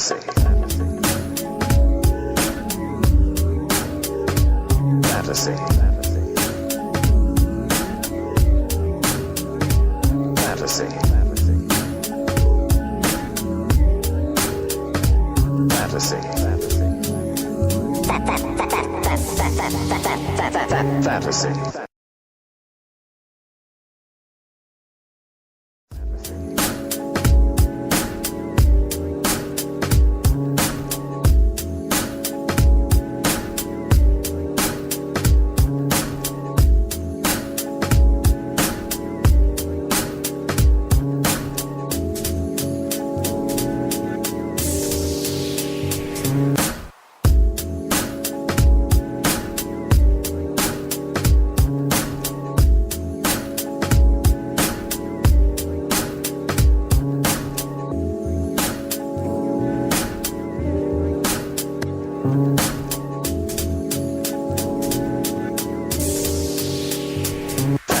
Fantasy. Fantasy. Fantasy. Fantasy. Fantasy. Fantasy.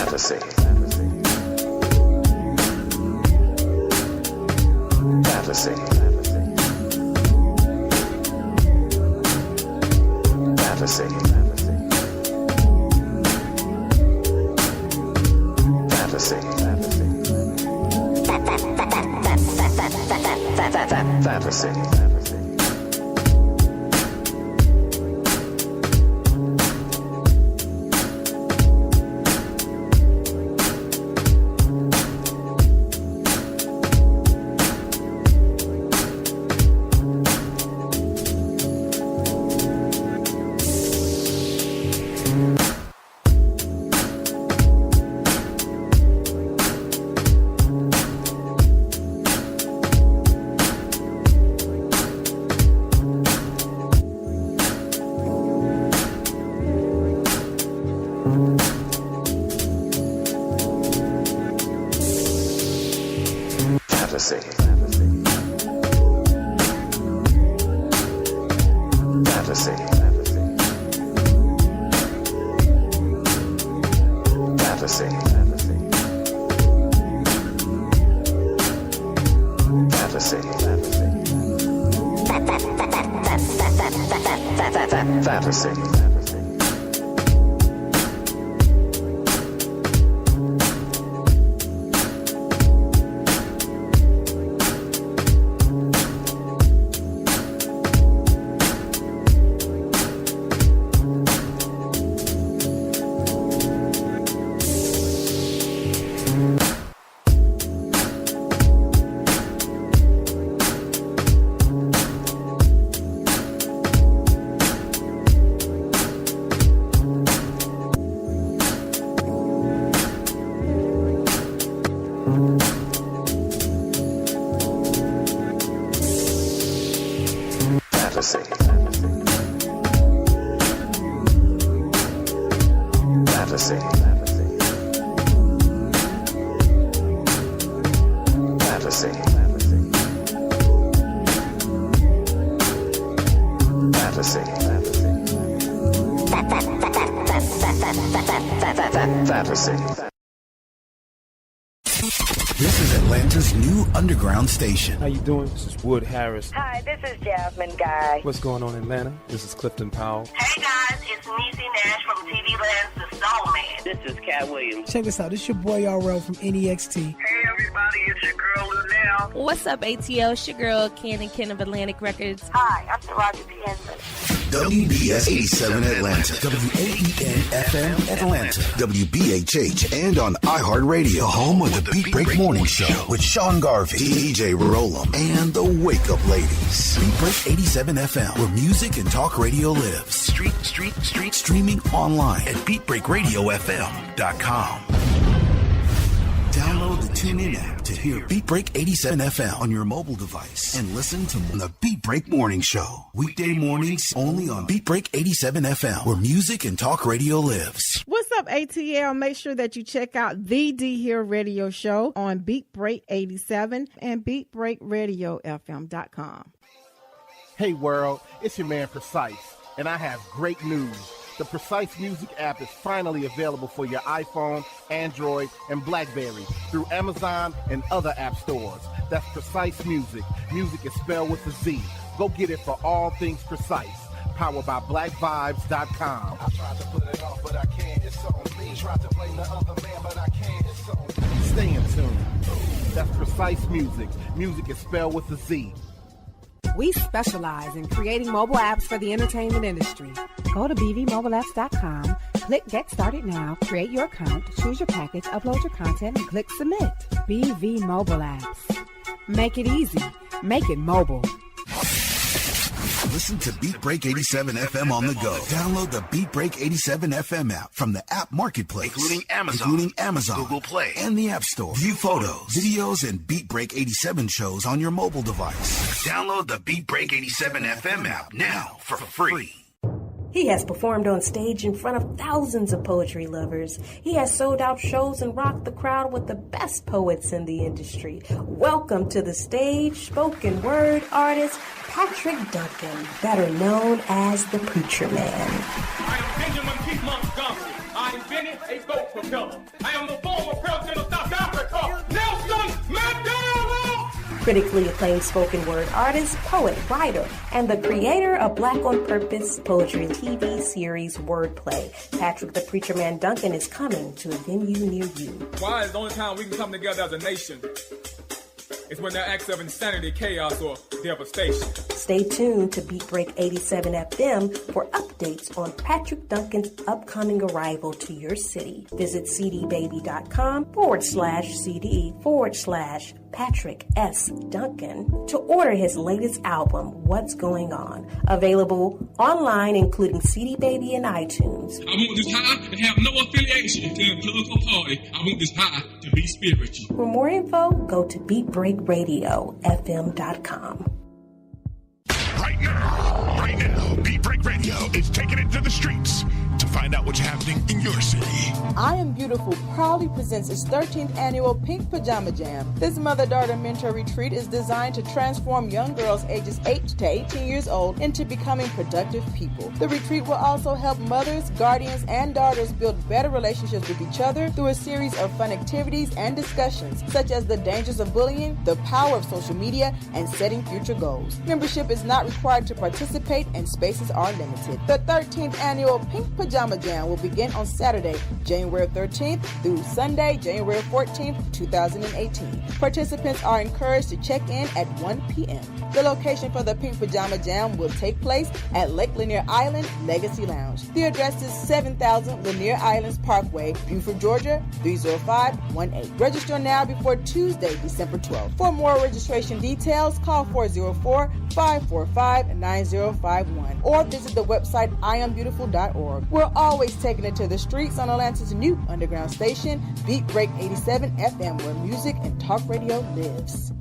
Fantasy. Fantasy. Fantasy. Fantasy. Fantasy. Fantasy. Fantasy. Fantasy. Fantasy. Fantasy. Fantasy. Fantasy. Fantasy. This is Atlanta's new underground station. How you doing? This is Wood Harris. Hi, this is Jasmine Guy. What's going on in Atlanta? This is Clifton Powell. Hey guys, it's Niecy Nash from TV Land's The Soul Man. This is Cat Williams. Check this out. This your boy RL from NEXT. Hey everybody, it's your girl Lunel. What's up, ATL? It's your girl, Ken of Atlantic Records. Hi, I'm Taraji P. Henson. WBS 87 Atlanta, WAEN FM Atlanta, WBHH, and on iHeartRadio, home of the Beat Break Morning Show with Sean Garvey, DJ Rollum, and the Wake Up Ladies. Beat Break 87 FM, where music and talk radio lives. Streaming online at BeatBreakRadioFM.com. Download the TuneIn app to hear Beat Break 87 FM on your mobile device and listen to the Beat Break Morning Show. Weekday mornings only on Beat Break 87 FM, where music and talk radio lives. What's up, ATL? Make sure that you check out the D Hill Radio Show on Beat Break 87 and BeatBreakRadioFM.com. Hey world, it's your man Precise, and I have great news. The Precise Music app is finally available for your iPhone, Android, and BlackBerry through Amazon and other app stores. That's Precise Music. Music is spelled with a Z. Go get it for all things precise. Powered by BlackVibes.com. I tried to put it off, but I can't. It's on me. Tried to blame the other man, but I can't. It's on me. Stay in tune. That's Precise Music. Music is spelled with a Z. We specialize in creating mobile apps for the entertainment industry. Go to bvmobileapps.com, click Get Started Now, create your account, choose your package, upload your content, and click Submit. BV Mobile Apps. Make it easy. Make it mobile. Listen to Beat Break 87 FM on the go. Download the Beat Break 87 FM app from the app marketplace, including Amazon, Google Play, and the App Store. View photos, videos, and Beat Break 87 shows on your mobile device. Download the Beat Break 87 FM app now for free. He has performed on stage in front of thousands of poetry lovers. He has sold out shows and rocked the crowd with the best poets in the industry. Welcome to the stage, spoken word artist, Patrick Duncan, better known as the Preacher Man. I am Benjamin P. Montgomery. I invented a boat propeller. I am the former president of South Africa, Nelson Mandela! Critically acclaimed spoken word artist, poet, writer, and the creator of Black on Purpose poetry TV series Wordplay. Patrick the Preacher Man Duncan is coming to a venue near you. Why is the only time we can come together as a nation is when there are acts of insanity, chaos, or devastation. Stay tuned to Beat Break 87 FM for updates on Patrick Duncan's upcoming arrival to your city. Visit cdbaby.com/CD/Patrick S. Duncan to order his latest album, What's Going On. Available online, including CD Baby and iTunes. I want this high to have no affiliation to a political party. I want this high to be spiritual. For more info, go to BeatBreakRadioFM.com. Right now, Beat Break Radio is taking it to the streets to find out what's happening in your city. I Am Beautiful proudly presents its 13th annual Pink Pajama Jam. This mother-daughter mentor retreat is designed to transform young girls ages 8 to 18 years old into becoming productive people. The retreat will also help mothers, guardians, and daughters build better relationships with each other through a series of fun activities and discussions, such as the dangers of bullying, the power of social media, and setting future goals. Membership is not required to participate, and spaces are limited. The 13th annual Pink Pajama Jam will begin on Saturday, January 13th through Sunday, January 14th, 2018. Participants are encouraged to check in at 1 p.m. The location for the Pink Pajama Jam will take place at Lake Lanier Island Legacy Lounge. The address is 7000 Lanier Islands Parkway, Buford, Georgia, 30518. Register now before Tuesday, December 12th. For more registration details, call 404-545-9051 or visit the website iambeautiful.org. We're always taking it to the streets on Atlanta's new underground station, Beat Break 87 FM, where music and talk radio lives.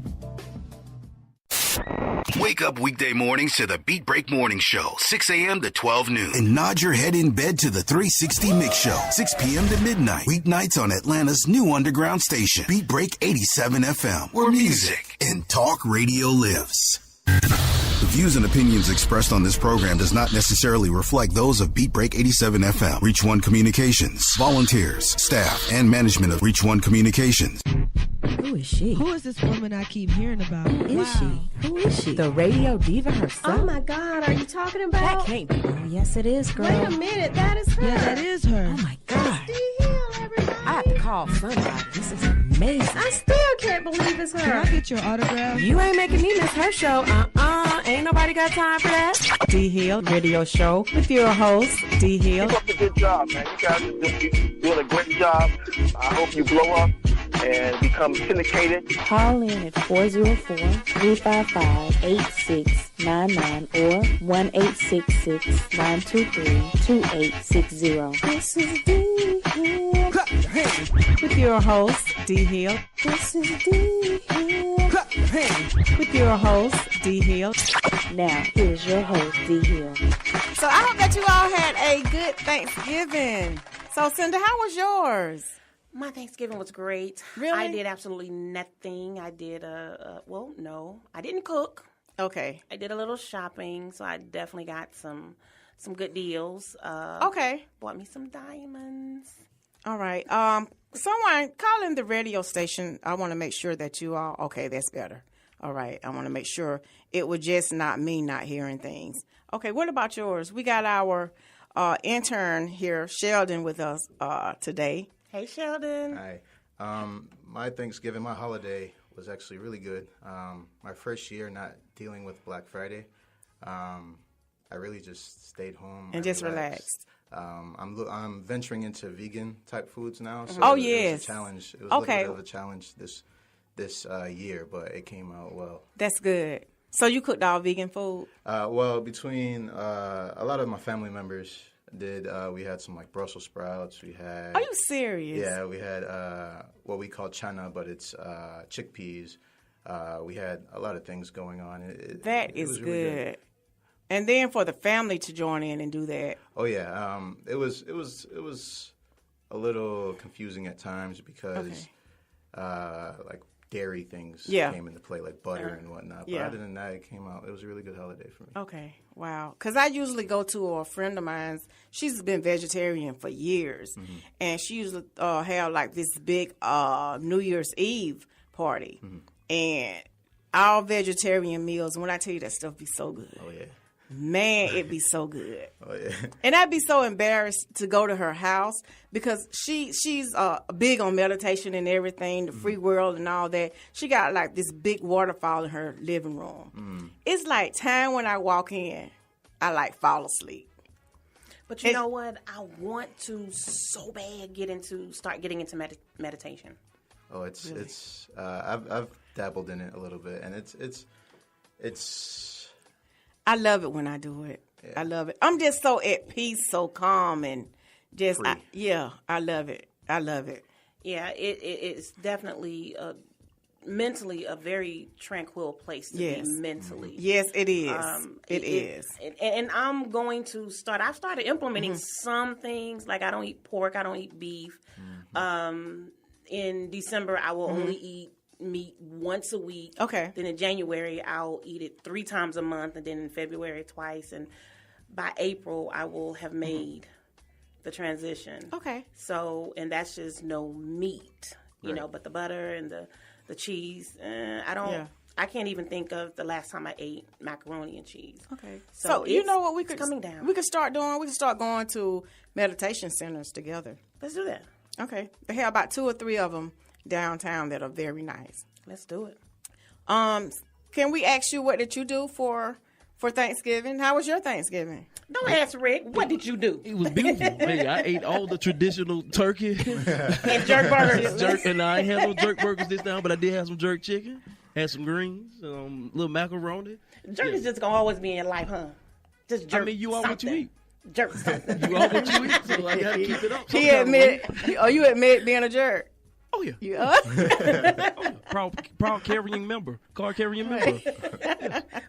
Wake up weekday mornings to the Beat Break Morning Show, 6 a.m. to 12 noon. And nod your head in bed to the 360 Mix Show, 6 p.m. to midnight. Weeknights on Atlanta's new underground station, Beat Break 87 FM, where music and talk radio lives. The views and opinions expressed on this program does not necessarily reflect those of Beat Break 87 FM, Reach One Communications, volunteers, staff, and management of Reach One Communications. Who is she? Who is this woman I keep hearing about? Who is she? Who is she? The radio diva herself. Oh my God, are you talking about? That can't be. Oh, yes, it is, girl. Wait a minute, that is her. Yeah, that is her. Oh my God. Everybody. I have to call somebody. This is amazing. I still can't believe it's her. Can I get your autograph? You ain't making me miss her show. Ain't nobody got time for that. D Hill Radio Show with your host, D Hill. Keep up the good job, man. You guys are doing a great job. I hope you blow up and become syndicated. Call in at 404-355-8699 or 1-866-923-2860. This is D Hill. With your host, D Hill. This is D Hill. With your host, D Hill. Now, here's your host, D Hill. So I hope that you all had a good Thanksgiving. So, Cinda, how was yours? My Thanksgiving was great. Really? I did absolutely nothing. I did no, I didn't cook. Okay. I did a little shopping, so I definitely got some good deals. Okay. Bought me some diamonds. All right. Someone calling the radio station. I want to make sure that you all, okay, that's better. All right. I want to make sure it was just not me not hearing things. Okay. What about yours? We got our intern here, Sheldon, with us today. Hey, Sheldon. Hi. My Thanksgiving, my holiday was actually really good. My first year not dealing with Black Friday. I really just stayed home and just relaxed. I'm venturing into vegan type foods now. So oh, it yes. was a challenge. It was a little bit of a challenge this year, but it came out well. That's good. So you cooked all vegan food? Well, between a lot of my family members did. We had some like Brussels sprouts. We had. Are you serious? Yeah, we had what we call chana, but it's chickpeas. We had a lot of things going on. That is really good. And then for the family to join in and do that. Oh yeah, it was a little confusing at times because like dairy things came into play, like butter and whatnot. But other than that, it was a really good holiday for me. Okay, wow. Because I usually go to a friend of mine's. She's been vegetarian for years, and she usually have like this big New Year's Eve party, and all vegetarian meals. When I tell you that stuff be so good. Oh yeah. Man, it'd be so good. Oh yeah. And I'd be so embarrassed to go to her house because she's big on meditation and everything, the free world and all that. She got like this big waterfall in her living room. It's like time when I walk in, I like fall asleep. But you know what? I want to so bad start getting into meditation. Oh, it's I've dabbled in it a little bit, and it's. I love it when I do it. Yeah. I love it. I'm just so at peace, so calm, and just I love it. I love it. Yeah, it's definitely mentally a very tranquil place to be mentally. Yes, it is. It is. And I'm going to start. I've started implementing some things like I don't eat pork. I don't eat beef. In December, I will only eat meat once a week. Okay. Then in January, I'll eat it 3 times a month, and then in February twice. And by April, I will have made the transition. Okay. So, and that's just no meat, you know, but the butter and the cheese. I can't even think of the last time I ate macaroni and cheese. Okay. So you know what we could coming down. We could start doing. We could start going to meditation centers together. Let's do that. Okay. They have about 2 or 3 of them downtown that are very nice. Let's do it. Can we ask you what did you do for Thanksgiving? How was your Thanksgiving? Don't ask Rick. What did you do? It was beautiful. Hey, I ate all the traditional turkey and jerk burgers. And I ain't had no jerk burgers this time, but I did have some jerk chicken. Had some greens, little macaroni. Jerk is just gonna always be in life, huh? Just jerk. I mean, you are what you eat. Jerk something. You are what you eat, so I gotta keep it up. You admit being a jerk? Oh yeah. Yeah. Proud carrying member, card carrying member.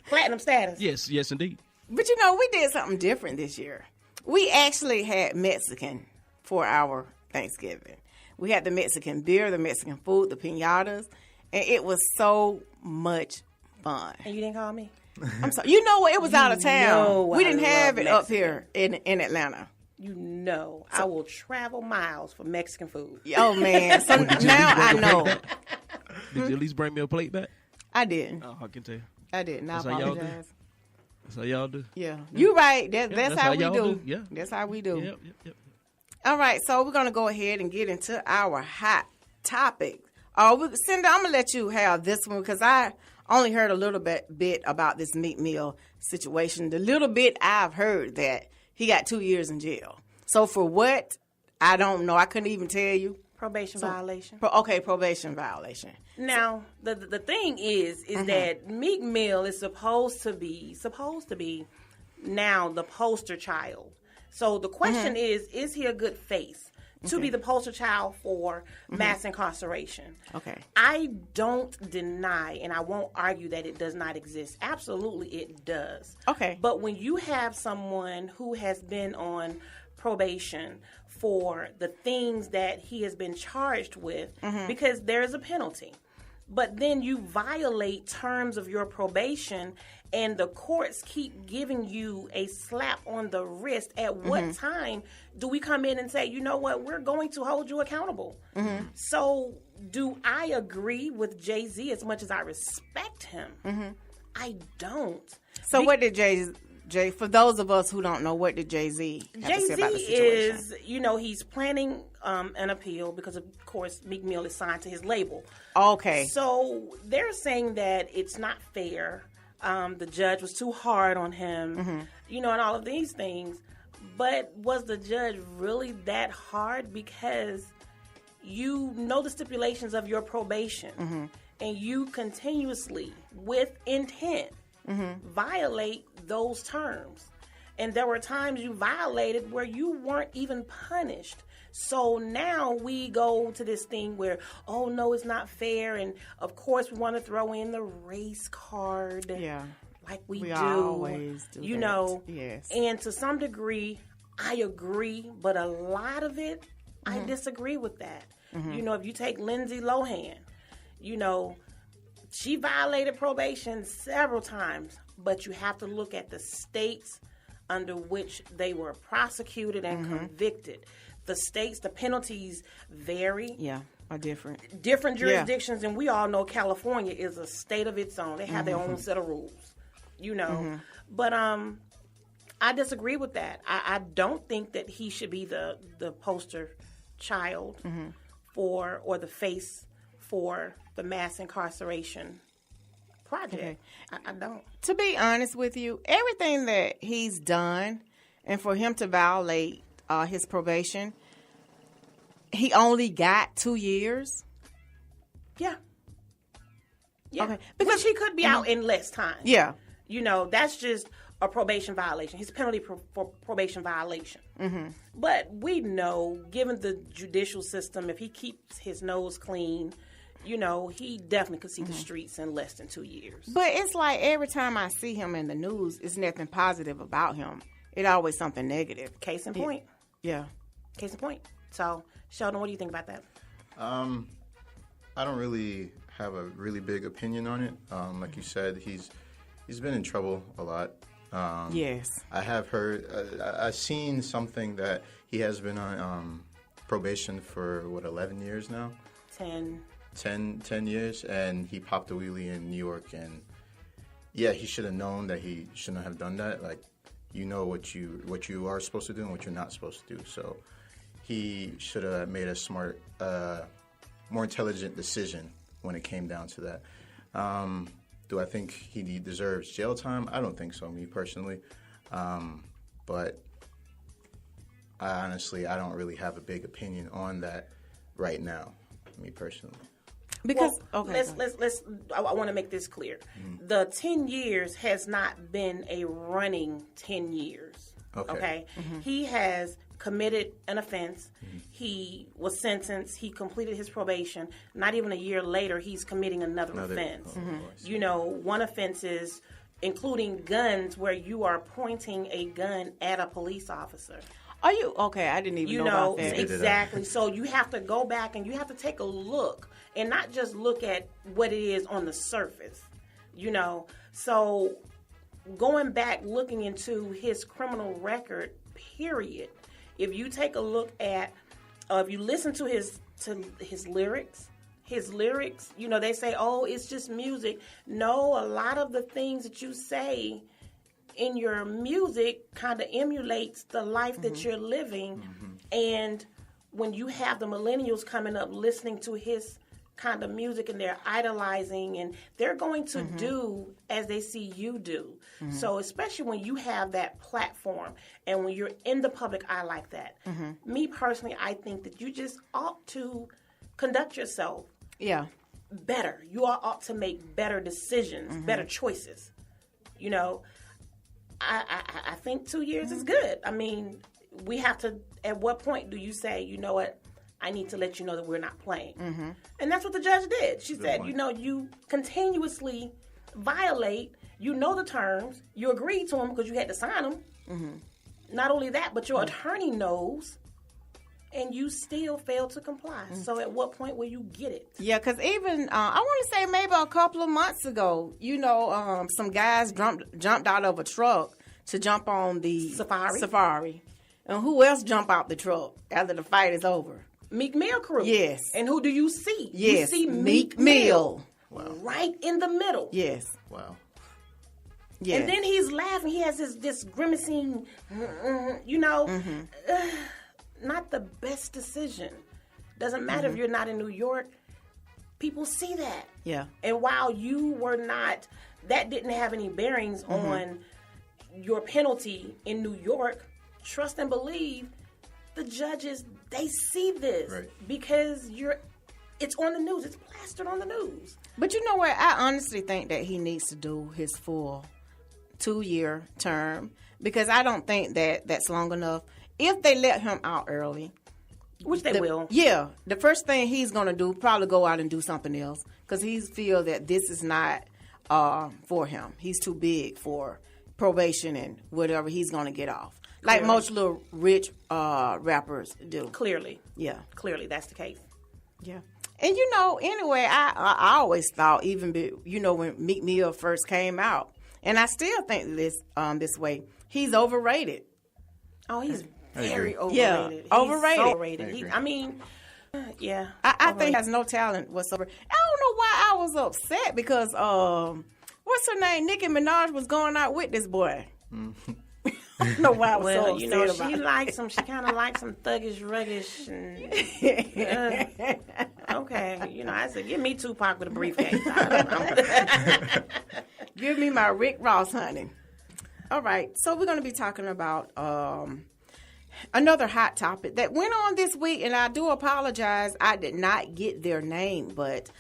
Platinum status. Yes, indeed. But you know, we did something different this year. We actually had Mexican for our Thanksgiving. We had the Mexican beer, the Mexican food, the piñatas, and it was so much fun. And you didn't call me? I'm sorry. You know what? It was out of town. We didn't have it up here in Atlanta. You know, I will travel miles for Mexican food. Oh, man. So now I know. Did you at least bring me a plate back? I didn't. Oh, I can tell. I didn't. I apologize. That's how y'all do. Yeah. You're right. That's how we do. Yeah. That's how we do. Yep. All right. So we're going to go ahead and get into our hot topic. Cindy, I'm going to let you have this one because I only heard a little bit about this Meek Mill situation. The little bit I've heard that he got 2 years in jail. So for what? I don't know. I couldn't even tell you. Probation violation. Probation violation. Now, the thing is that Meek Mill is supposed to be now the poster child. So the question is he a good face to be the poster child for mass incarceration? Okay. I don't deny, and I won't argue that it does not exist. Absolutely, it does. Okay. But when you have someone who has been on probation for the things that he has been charged with, because there is a penalty. but then you violate terms of your probation, and the courts keep giving you a slap on the wrist. At what time do we come in and say, you know what, we're going to hold you accountable? So do I agree with Jay-Z as much as I respect him? I don't. So what did Jay, for those of us who don't know, what did Jay-Z have to say about the situation? Is, he's planning an appeal because, of course, Meek Mill is signed to his label. Okay. So they're saying that it's not fair. The judge was too hard on him, and all of these things. But was the judge really that hard? Because you know the stipulations of your probation, and you continuously, with intent, violate those terms. And there were times you violated where you weren't even punished. So now we go to this thing where, oh, no, it's not fair. And, of course, we want to throw in the race card. Yeah. Like we do. Always do that. Yes. And to some degree, I agree. But a lot of it, I disagree with that. If you take Lindsay Lohan, she violated probation several times. But you have to look at the states under which they were prosecuted and convicted. The states, the penalties vary. Yeah, are different. Different jurisdictions, and we all know California is a state of its own. They have their own set of rules, But I disagree with that. I don't think that he should be the poster child for, or the face for, the mass incarceration project. Okay. I don't. To be honest with you, everything that he's done, and for him to violate his probation, he only got 2 years. Yeah. Okay. Because he could be out in less time. Yeah. That's just a probation violation. His penalty for probation violation. But we know, given the judicial system, if he keeps his nose clean, he definitely could see the streets in less than 2 years. But it's like every time I see him in the news, it's nothing positive about him. It's always something negative. Case in point. Yeah. Case in point. So, Sheldon, what do you think about that? I don't really have a really big opinion on it. Like you said, he's been in trouble a lot. Yes. I have heard, I've seen something that he has been on probation for, 11 years now? 10 years, and he popped a wheelie in New York, and yeah, he should have known that he shouldn't have done that. Like, what you are supposed to do and what you're not supposed to do. So he should have made a smart, more intelligent decision when it came down to that. Do I think he deserves jail time? I don't think so, me personally. But I don't really have a big opinion on that right now, me personally. Because I want to make this clear. The 10 years has not been a running 10 years. Okay? He has committed an offense. He was sentenced. He completed his probation. Not even a year later, he's committing another offense. One offense is including guns, where you are pointing a gun at a police officer. Are you okay? I didn't even know about that. Exactly. So you have to go back and you have to take a look, and not just look at what it is on the surface. So going back, looking into his criminal record, period. If you take a look at, if you listen to his lyrics. They say, oh, it's just music. No, a lot of the things that you say in your music kind of emulates the life that you're living. And when you have the millennials coming up listening to his kind of music, and they're idolizing, and they're going to do as they see you do. So especially when you have that platform and when you're in the public eye like that, me personally, I think that you just ought to conduct yourself better. You ought to make better decisions, better choices. I think 2 years is good. I mean, we have to, at what point do you say, you know what, I need to let you know that we're not playing? And that's what the judge did. She said, you continuously violate, the terms, you agreed to them because you had to sign them. Not only that, but your attorney knows and you still fail to comply. So at what point will you get it? Yeah, because even, I want to say maybe a couple of months ago, some guys jumped out of a truck to jump on the Safari. And who else jump out the truck after the fight is over? Meek Mill crew. Yes. And who do you see? Yes. You see Meek Mill. Wow. Right in the middle. Yes. Wow. Yes. And then he's laughing. He has this grimacing, not the best decision. Doesn't matter if you're not in New York. People see that. Yeah. And while you were not, that didn't have any bearings on your penalty in New York, trust and believe the judges, they see this because it's on the news. It's plastered on the news. But you know what? I honestly think that he needs to do his full 2-year term because I don't think that that's long enough. If they let him out early, which they will. Yeah. The first thing he's going to do, probably go out and do something else because he feels that this is not for him. He's too big for probation and whatever he's going to get off. Like most little rich rappers do. Clearly. Yeah. Clearly, that's the case. Yeah. And, anyway, I always thought even, when Meek Mill first came out, and I still think this way, he's overrated. Oh, he's very overrated. Yeah, he's overrated. So overrated. Yeah. I think he has no talent whatsoever. I don't know why I was upset because, what's her name? Nicki Minaj was going out with this boy. I don't know why I was so upset about she it. likes him. She kind of likes him thuggish, ruggish. Okay, I said, give me Tupac with a briefcase. Give me my Rick Ross, honey. All right, so we're going to be talking about another hot topic that went on this week, and I do apologize. I did not get their name, but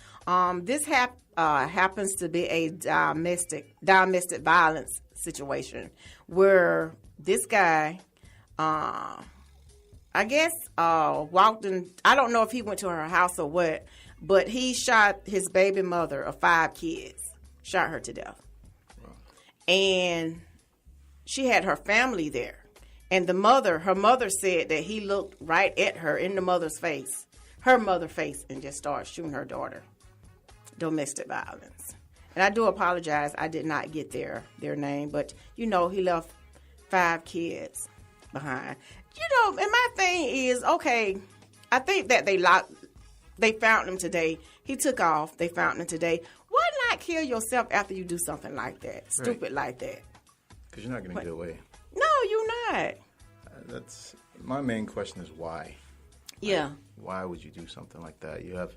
this happens to be a domestic violence situation where this guy, I guess, walked in. I don't know if he went to her house or what, but he shot his baby mother of 5 kids, shot her to death. Wow. And she had her family there. And her mother said that he looked right at her in the mother's face, and just started shooting her daughter. Domestic violence. And I do apologize. I did not get their name, but he left 5 kids behind. And my thing is, okay, I think that they found him today. He took off. They found him today. Why not kill yourself after you do something like that? Stupid like that. Because you're not going to get away. No, you're not. That's my main question is why. Yeah. Like, why would you do something like that? You have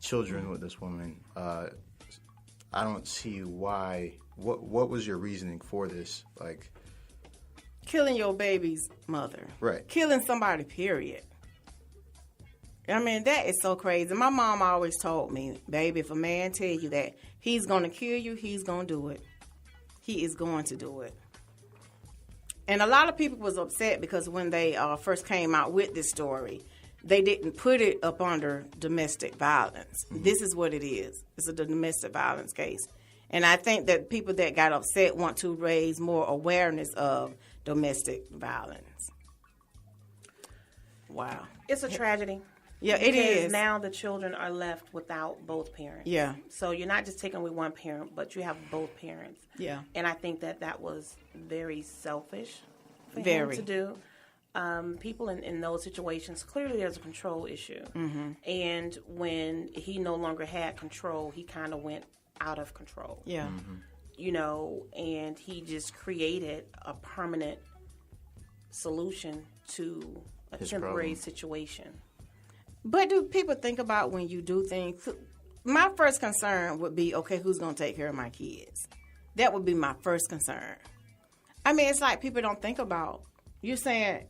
children with this woman. I don't see why. What was your reasoning for this? Like killing your baby's mother. Right. Killing somebody, period. I mean, that is so crazy. My mom always told me, baby, if a man tell you that he's going to kill you, he's going to do it. He is going to do it. And a lot of people was upset because when they first came out with this story, they didn't put it up under domestic violence. Mm-hmm. This is what it is. It's a domestic violence case. And I think that people that got upset want to raise more awareness of domestic violence. Wow. It's a tragedy. Yeah, it is. Because now the children are left without both parents. Yeah. So you're not just taking with one parent, but you have both parents. Yeah. And I think that was very selfish for him to do. People in those situations, clearly there's a control issue. Mm-hmm. And when he no longer had control, he kind of went out of control. Yeah. Mm-hmm. And he just created a permanent solution to a temporary situation. But do people think about when you do things? My first concern would be, okay, who's going to take care of my kids? That would be my first concern. I mean, it's like people don't think about. You're saying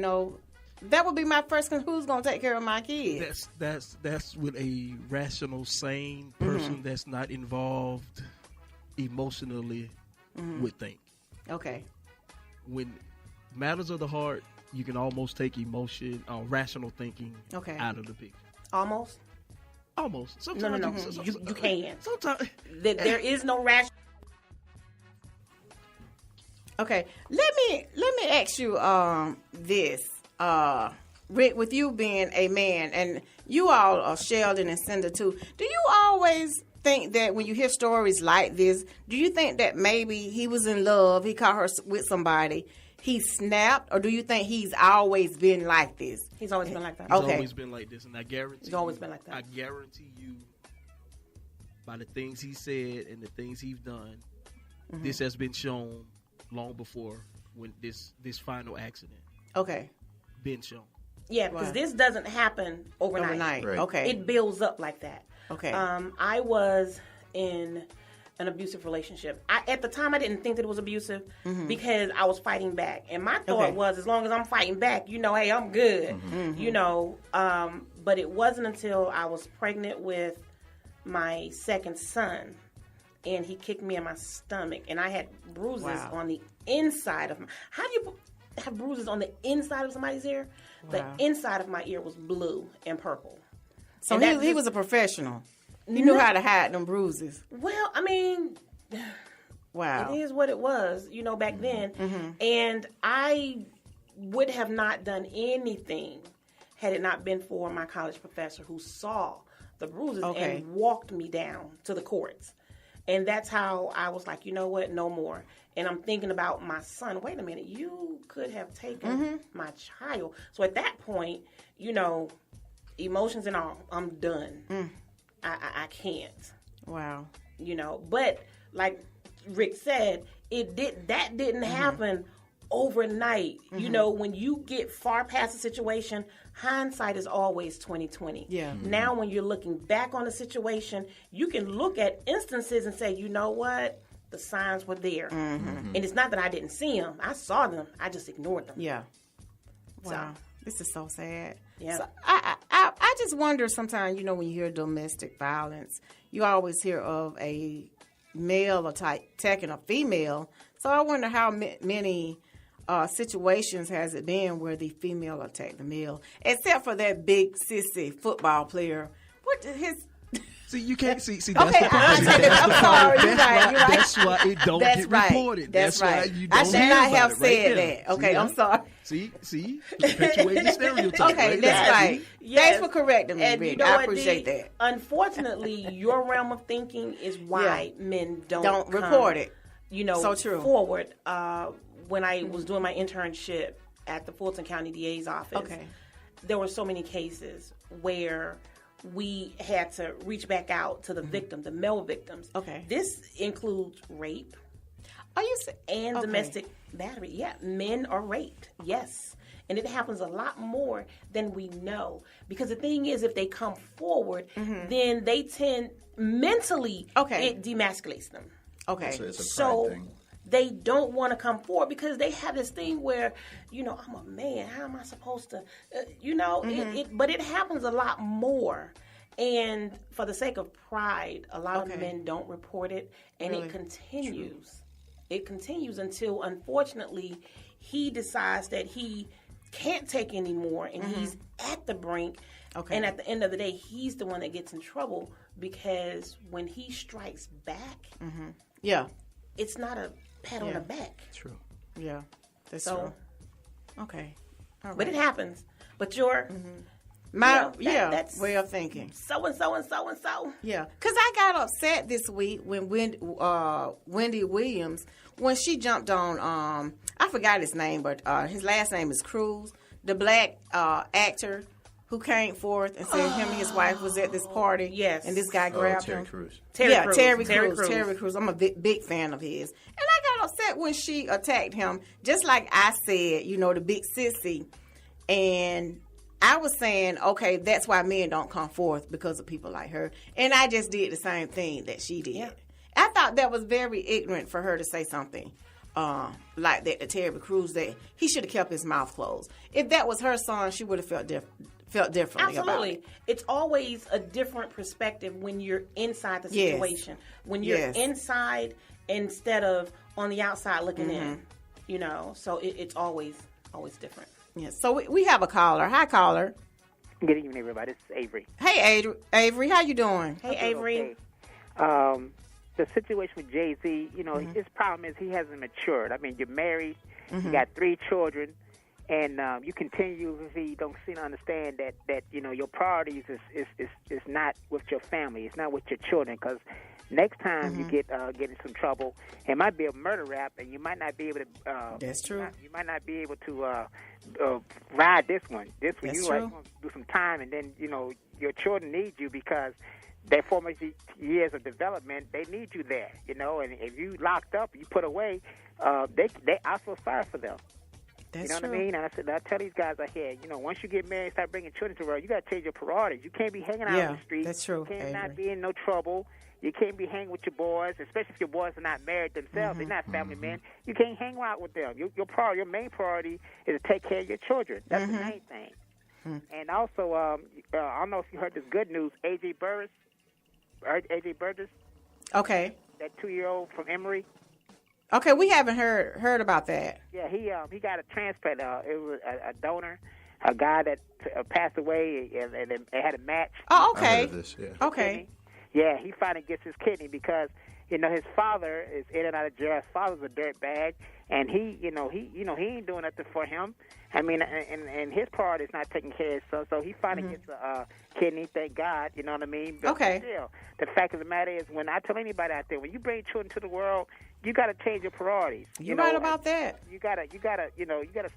no. That would be my first concern. Who's going to take care of my kids? That's with a rational, sane person that's not involved emotionally would think. Okay. When matters of the heart, you can almost take emotion or rational thinking out of the picture. Almost? Sometimes no. You can. Sometimes there is no rational. Okay, let me ask you this. Rick, with you being a man, and you all are Sheldon and Cinder too, do you always think that when you hear stories like this, do you think that maybe he was in love, he caught her with somebody, he snapped, or do you think he's always been like this? He's always been like that. He's always been like this, and I guarantee he's always been like that. I guarantee you, by the things he said and the things he's done, this has been shown long before when this final accident. Okay. Been shown. Yeah, because this doesn't happen overnight. Right. Okay. It builds up like that. Okay. I was in an abusive relationship. At the time, I didn't think that it was abusive because I was fighting back. And my thought was, as long as I'm fighting back, hey, I'm good. But it wasn't until I was pregnant with my second son, and he kicked me in my stomach, and I had bruises on the inside of my... How do you have bruises on the inside of somebody's ear? The inside of my ear was blue and purple. So he was a professional. He knew how to hide them bruises. Well, I mean, wow, it is what it was, back then. And I would have not done anything had it not been for my college professor who saw the bruises and walked me down to the courts. And that's how I was like, you know what, no more. And I'm thinking about my son. Wait a minute, you could have taken my child. So at that point, emotions and all, I'm done. I can't. Wow. But like Rick said, that didn't happen overnight. When you get far past the situation, hindsight is always 20/20. Yeah. Now when you're looking back on the situation, you can look at instances and say, you know what? The signs were there. And it's not that I didn't see them. I saw them. I just ignored them. Yeah. Wow. This is so sad. Yeah. So I just wonder sometimes, when you hear domestic violence, you always hear of a male attacking a female. So I wonder how many situations has it been where the female attacked the male, except for that big sissy football player. What did his... See, you can't see. That's Okay, the problem. I'm sorry. You're right. That's why it don't get reported. That's right. Why you don't I should hear not about have it right said there. that. Okay, See, I'm sorry. See, perpetuating stereotype. Okay, right that's there. right. Yes. Thanks for correcting me, And Rick. you know I what, appreciate Dee? that. Unfortunately, your realm of thinking is why men don't come, report it. So true. Forward. When I was doing my internship at the Fulton County DA's office, there were so many cases where we had to reach back out to the victim, the male victims. Okay. This includes rape. And domestic battery. Yeah, men are raped. Yes. And it happens a lot more than we know. Because the thing is, if they come forward, then they tend mentally, it demasculates them. Okay. So it's a pride So thing. they don't want to come forward because they have this thing where, I'm a man. How am I supposed to, but it happens a lot more. And for the sake of pride, a lot of men don't report it. And it continues. True. It continues until, unfortunately, he decides that he can't take anymore and he's at the brink. Okay. And at the end of the day, he's the one that gets in trouble because when he strikes back, it's not a pat on the back. True. Yeah, that's true. Okay. All right. But it happens. But your that's way of thinking. So and so and so and so. Yeah, because I got upset this week when Wendy Williams, when she jumped on, I forgot his name, but his last name is Cruz, the black actor who came forth and said him and his wife was at this party. Yes. And this guy grabbed Terry him. Crews. Terry Crews. I'm a big fan of his. And I got upset when she attacked him, just like I said, the big sissy. And I was saying, okay, that's why men don't come forth, because of people like her. And I just did the same thing that she did. Yeah. I thought that was very ignorant for her to say something like that to Terry Crews, that he should have kept his mouth closed. If that was her son, she would have felt differently about it. It's always a different perspective when you're inside the situation. When you're inside instead of on the outside looking in. So it's always different. Yes. So we have a caller. Hi, caller. Good evening, everybody. This is Avery. Hey, Avery. How you doing? Hey, Avery. Okay. The situation with Jay-Z, his problem is he hasn't matured. I mean, you're married, you got 3 children, and you continuously don't seem to understand that your priorities is not with your family, it's not with your children, because next time you get in some trouble, it might be a murder rap, and you might not be able to. That's true. You might not be able to ride this one. That's you true. like do some time, and then your children need you because their formative years of development, they need you there. And if you locked up, you put away, I feel sorry for them. That's what I true. mean? And I tell these guys out here, once you get married, start bringing children to the world, you got to change your priorities. You can't be hanging out on the street. That's true. You can't not be in no trouble. You can't be hanging with your boys, especially if your boys are not married themselves. They're not family men. You can't hang out with them. Your main priority is to take care of your children. That's the main thing. And also, I don't know if you heard this good news. AJ Burris. Okay. That 2-year-old from Emory. Okay, we haven't heard about that. Yeah, he got a transplant. It was a donor, a guy that passed away, and it had a match. Oh, okay. I heard of this, yeah. Okay. Yeah, he finally gets his kidney because his father is in and out of jail. His father's a dirt bag, and he ain't doing nothing for him. I mean, and his part is not taking care of his son, so he finally gets a kidney. Thank God, you know what I mean. But okay. Still, the fact of the matter is, when I tell anybody out there, when you bring children to the world, you got to change your priorities. You're right about that. You gotta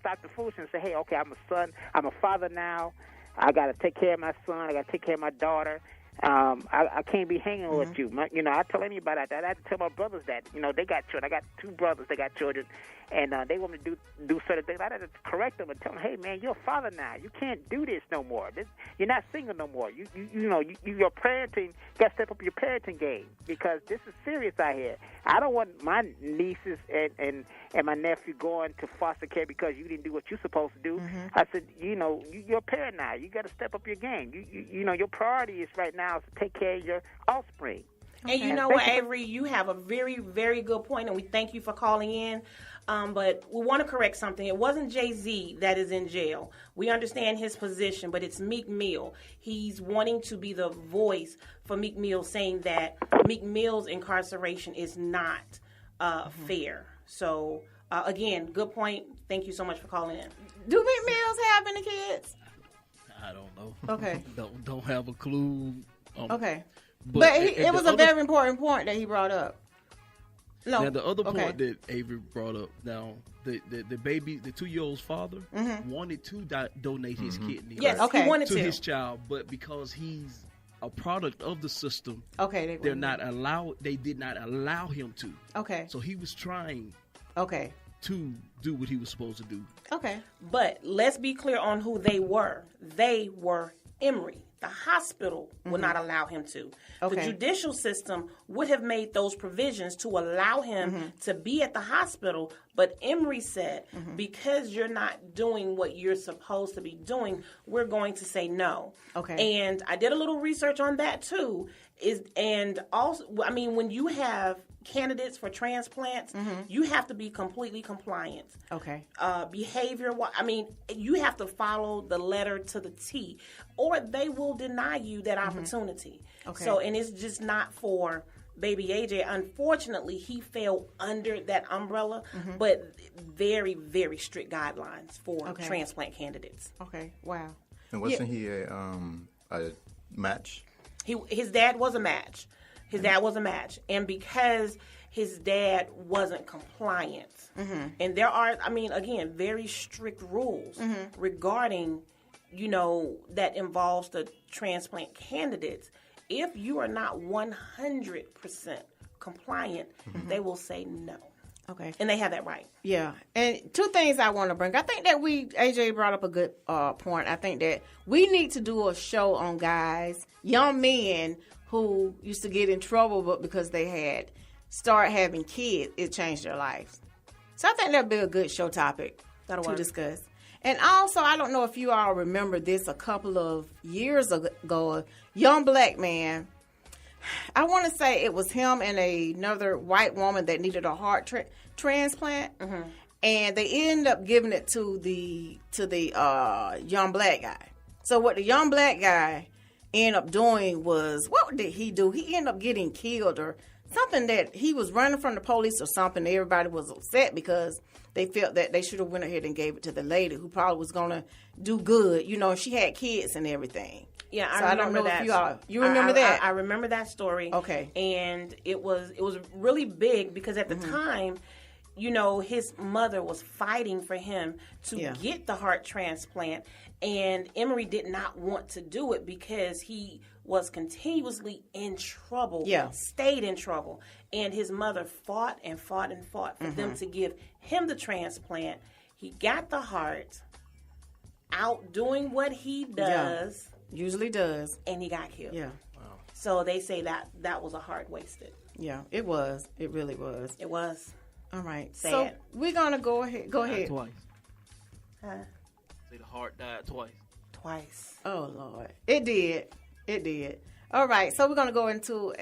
stop the foolishness and say, hey, okay, I'm a son, I'm a father now. I got to take care of my son. I got to take care of my daughter. I can't be hanging with you. I tell anybody that. I have to tell my brothers that. They got children. I got 2 brothers. They got children, and they want me to do certain things. I have to correct them and tell them, hey, man, you're a father now. You can't do this no more. You're not single no more. Your parenting. You got to step up your parenting game because this is serious out here. I don't want my nieces and my nephew going to foster care because you didn't do what you're supposed to do. I said, you're a parent now. You got to step up your game. Your priority is right now is to take care of your offspring. And you know what, Avery, you have a very, very good point, and we thank you for calling in. But we want to correct something. It wasn't Jay-Z that is in jail. We understand his position, but it's Meek Mill. He's wanting to be the voice for Meek Mill, saying that Meek Mill's incarceration is not fair. So, again, good point. Thank you so much for calling in. Do Meek Mills have any kids? I don't know. Okay. don't have a clue. Okay. But it was a very important point that he brought up. No. Now, the other point that Avery brought up, now, the 2-year-old's father wanted to donate his kidney he wanted to his child, but because he's a product of the system, they did not allow him to. Okay. So he was trying to do what he was supposed to do. Okay. But let's be clear on who they were. They were Emory. The hospital would not allow him to. Okay. The judicial system would have made those provisions to allow him to be at the hospital, but Emory said, because you're not doing what you're supposed to be doing, we're going to say no. Okay. And I did a little research on that too. When you have candidates for transplants, you have to be completely compliant. Okay. Behavior, you have to follow the letter to the T, or they will deny you that opportunity. Okay. So, and it's just not for baby AJ. Unfortunately, he fell under that umbrella, but very, very strict guidelines for transplant candidates. Okay. Wow. And wasn't he a match? His dad was a match. And because his dad wasn't compliant, and there are, again, very strict rules regarding, that involves the transplant candidates. If you are not 100% compliant, they will say no. Okay. And they have that right. Yeah. And 2 things I want to bring. I think that AJ brought up a good point. I think that we need to do a show on guys, young men who used to get in trouble, but because they started having kids, it changed their lives. So I think that'd be a good show topic to discuss. And also, I don't know if you all remember this a couple of years ago, a young black man, I want to say it was him and another white woman that needed a heart transplant, and they ended up giving it to the young black guy. So what the young black guy ended up doing was, what did he do? He ended up getting killed or something that he was running from the police or something. Everybody was upset because they felt that they should have went ahead and gave it to the lady who probably was going to do good. You know, she had kids and everything. Yeah, so I remember that. You remember that? I remember that story. Okay. And it was really big because at the time, you know, his mother was fighting for him to get the heart transplant, and Emory did not want to do it because he was continuously in trouble, stayed in trouble. And his mother fought and fought and fought for them to give him the transplant. He got the heart out doing what he does. Usually does. And he got killed. Yeah. Wow. So they say that was a heart wasted. Yeah, it was. It really was. It was. All right. Sad. So we're going to go ahead. Go ahead. Twice. Huh? Say the heart died twice. Twice. Oh, Lord. It did. It did. All right. So we're going to go into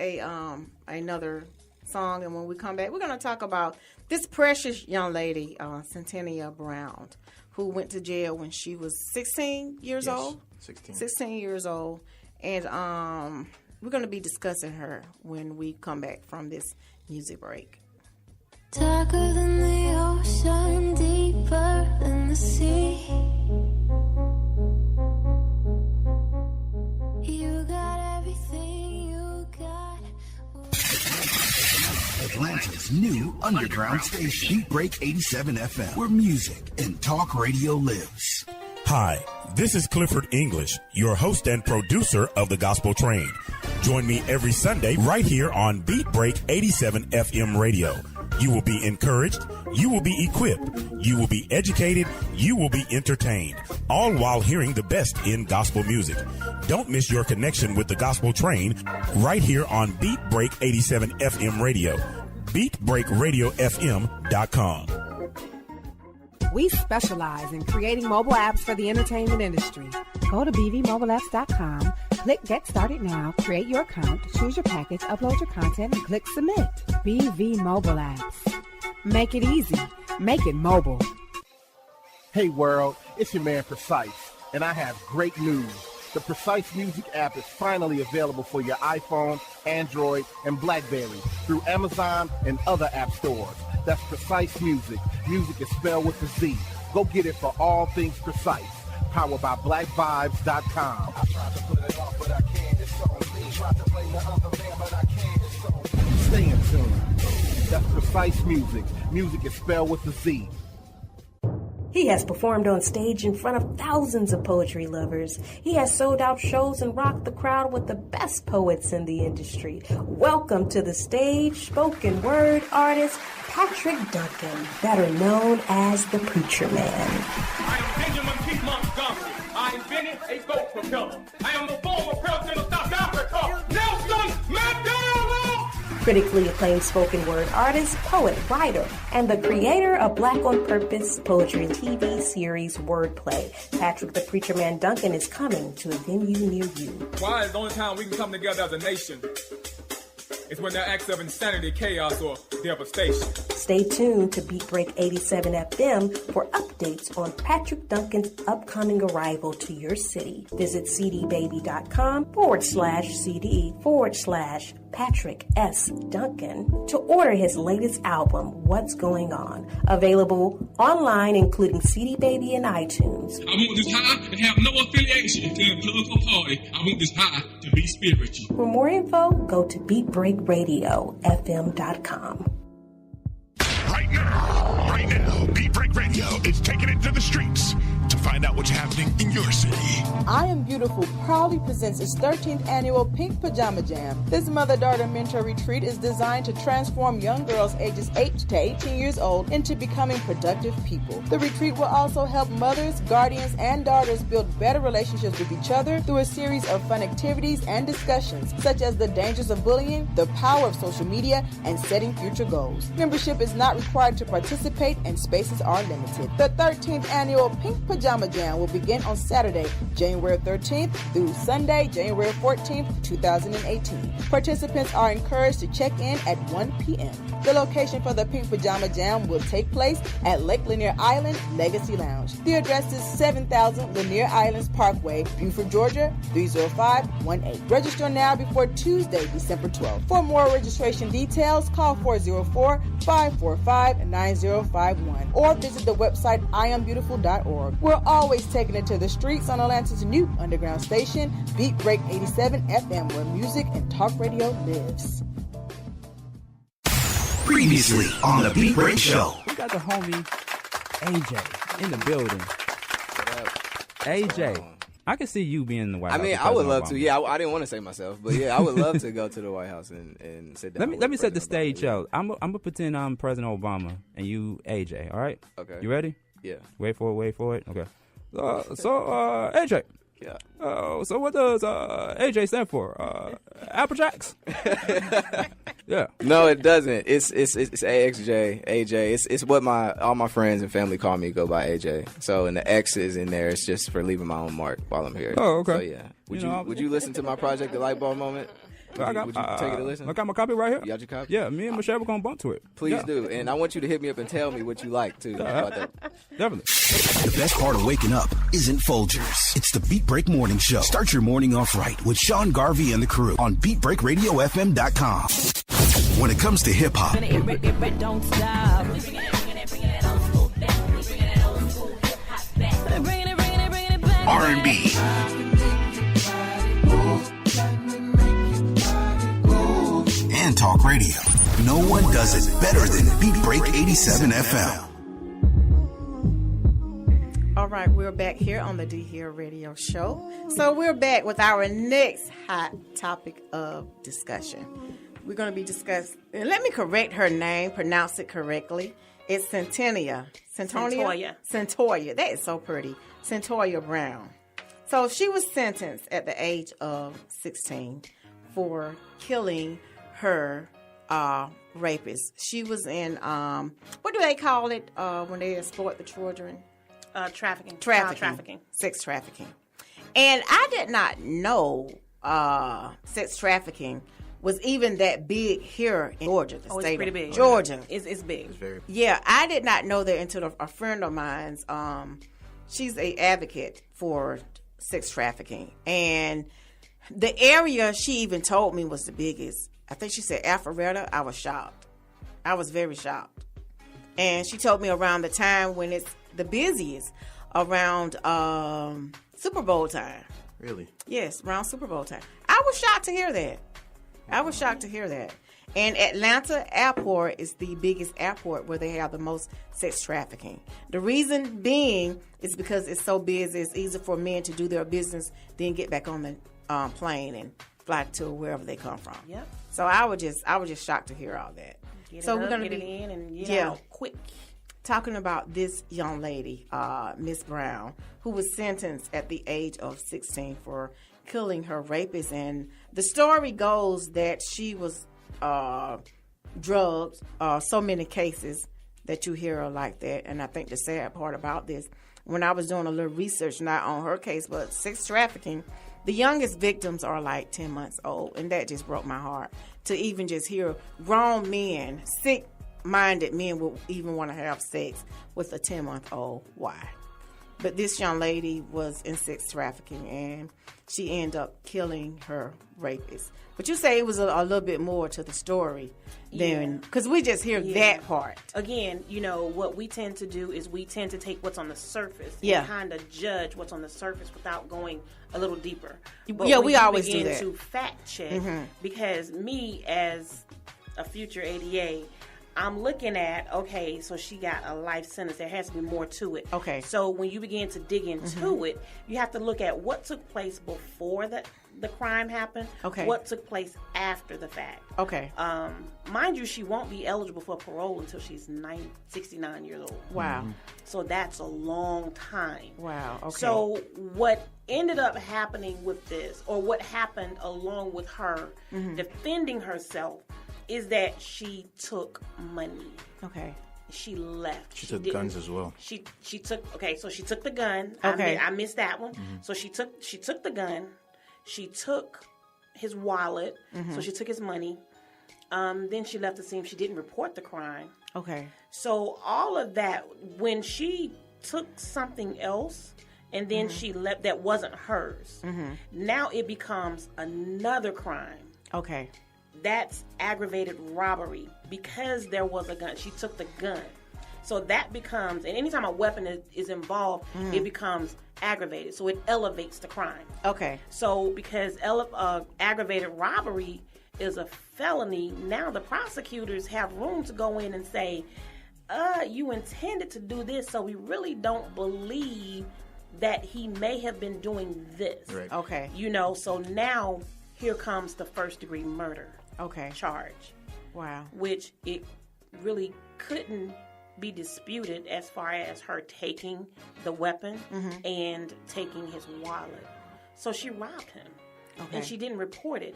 another song. And when we come back, we're going to talk about this precious young lady, Centennia Brown, who went to jail when she was 16 years old. 16 years old. And we're going to be discussing her when we come back from this music break. Darker than the ocean, deeper than the sea. You got everything you got. Atlanta's new underground station, Beat Break 87 FM, where music and talk radio lives. Hi, this is Clifford English, your host and producer of The Gospel Train. Join me every Sunday right here on Beat Break 87 FM radio. You will be encouraged, you will be equipped, you will be educated, you will be entertained, all while hearing the best in gospel music. Don't miss your connection with The Gospel Train right here on Beat Break 87 FM radio. BeatBreakRadioFM.com. We specialize in creating mobile apps for the entertainment industry. Go to bvmobileapps.com, click Get Started Now, create your account, choose your package, upload your content, and click Submit. BV Mobile Apps. Make it easy. Make it mobile. Hey world, it's your man Precise, and I have great news. The Precise Music app is finally available for your iPhone, Android, and BlackBerry through Amazon and other app stores. That's Precise Music. Music is spelled with a Z. Go get it for all things Precise. Powered by BlackVibes.com. I tried to put it off, but I can't. It's on me. Tried to blame the other man, but I can't. It's on me. Stay in tune. That's Precise Music. Music is spelled with a Z. He has performed on stage in front of thousands of poetry lovers. He has sold out shows and rocked the crowd with the best poets in the industry. Welcome to the stage, spoken word artist, Patrick Duncan, better known as the Preacher Man. I am Benjamin P. Montgomery. I invented a boat propeller. I am the former president of South Africa, Nelson Mandela. Critically acclaimed spoken word artist, poet, writer, and the creator of Black on Purpose poetry TV series Wordplay. Patrick the Preacher Man Duncan is coming to a venue near you. Why is the only time we can come together as a nation is when there are acts of insanity, chaos, or devastation. Stay tuned to Beat Break 87 FM for updates on Patrick Duncan's upcoming arrival to your city. Visit cdbaby.com/CD/Patrick S. Duncan to order his latest album, What's Going On. Available online, including CD Baby and iTunes. I want this high and have no affiliation to a political party. I want this high to be spiritual. For more info, go to BeatBreakRadioFM.com. Right now, Beat Break Radio is taking it to the streets to find out what's happening in your city. I Am Beautiful proudly presents its 13th annual Pink Pajama Jam. This mother-daughter mentor retreat is designed to transform young girls ages 8 to 18 years old into becoming productive people. The retreat will also help mothers, guardians, and daughters build better relationships with each other through a series of fun activities and discussions, such as the dangers of bullying, the power of social media, and setting future goals. Membership is not required to participate, and spaces are limited. The 13th annual Pink Pajama Pajama Jam will begin on Saturday, January 13th through Sunday, January 14th, 2018. Participants are encouraged to check in at 1 p.m. The location for the Pink Pajama Jam will take place at Lake Lanier Island Legacy Lounge. The address is 7000 Lanier Islands Parkway, Buford, Georgia, 30518. Register now before Tuesday, December 12th. For more registration details, call 404-545-9051 or visit the website iambeautiful.org. We're always taking it to the streets on Atlanta's new underground station, Beat Break 87 FM, where music and talk radio lives. Previously on the Beat Break Show. We got the homie AJ in the building. AJ, I can see you being in the White House. I mean, I would love to. Yeah, I didn't want to say myself, but yeah, I would love to go to the White House and sit down. Let me set the stage out. I'm gonna pretend I'm President Obama and you AJ. All right? Okay. You ready? Yeah. Wait for it. Okay. So AJ. Yeah. So what does AJ stand for? Apple Jacks? Yeah. No, it doesn't. It's AXJ, AJ. It's what all my friends and family call me. Go by AJ. So and the X is in there. It's just for leaving my own mark while I'm here. Oh, okay. So yeah. Would you listen to my project, The Light Bulb Moment? Would you take it a listen? I got my copy right here. You got your copy? Yeah, me and Michelle were going to bump to it. Please do. And I want you to hit me up and tell me what you like, too. About that. Definitely. The best part of waking up isn't Folgers. It's the Beat Break Morning Show. Start your morning off right with Sean Garvey and the crew on BeatBreakRadioFM.com. When it comes to hip-hop, Don't stop. R&B, and talk radio, no one does it better than Beat Break 87 FM. All right, we're back here on the D Hill Radio Show. So we're back with our next hot topic of discussion. We're going to be discussing, and let me correct her name, pronounce it correctly. It's Centoya. That is so pretty. Centoya Brown. So she was sentenced at the age of 16 for killing her rapist. She was in, what do they call it when they exploit the children? Trafficking. Sex trafficking. And I did not know sex trafficking was even that big here in Georgia, the state pretty big. of Georgia. It's big. It's very big. Yeah, I did not know that until a friend of mine's, she's an advocate for sex trafficking. And the area she even told me was the biggest. I think she said Alpharetta. I was shocked. I was very shocked. And she told me around the time when it's the busiest, around Super Bowl time. Really? Yes, around Super Bowl time. I was shocked to hear that. And Atlanta Airport is the biggest airport where they have the most sex trafficking. The reason being is because it's so busy, it's easy for men to do their business, then get back on the plane and fly to wherever they come from. Yep. So I was just shocked to hear all that. We're going to get it in and get out quick. Talking about this young lady, Miss Brown, who was sentenced at the age of 16 for killing her rapist. And the story goes that she was drugged, so many cases that you hear are like that. And I think the sad part about this, when I was doing a little research, not on her case, but sex trafficking, the youngest victims are like 10 months old. And that just broke my heart to even just hear grown men, sick-minded men would even want to have sex with a 10-month-old. Why? But this young lady was in sex trafficking, and she ended up killing her rapist. But you say it was a little bit more to the story than, because we just hear that part. Again, what we tend to do is we tend to take what's on the surface and kind of judge what's on the surface without going a little deeper. But we always do that. To fact check, because me as a future ADA, I'm looking at, okay, so she got a life sentence. There has to be more to it. Okay. So when you begin to dig into it, you have to look at what took place before the crime happened. Okay. What took place after the fact. Okay. Mind you, she won't be eligible for parole until she's 69 years old. Wow. So that's a long time. Wow. Okay. So what ended up happening with this, or what happened along with her defending herself, is that she took money. Okay. She left. She took guns as well. She took so she took the gun. Okay. I missed that one. So she took the gun. She took his wallet. So she took his money. Then she left the scene. She didn't report the crime. Okay. So all of that, when she took something else and then she left that wasn't hers, now it becomes another crime. Okay. That's aggravated robbery because there was a gun. She took the gun. So that becomes, and anytime a weapon is involved, it becomes aggravated. So it elevates the crime. Okay. So because aggravated robbery is a felony, now the prosecutors have room to go in and say, you intended to do this, so we really don't believe that he may have been doing this. Right. Okay. So now here comes the first-degree murder charge. Wow. Which it really couldn't be disputed as far as her taking the weapon and taking his wallet. So she robbed him. Okay. And she didn't report it.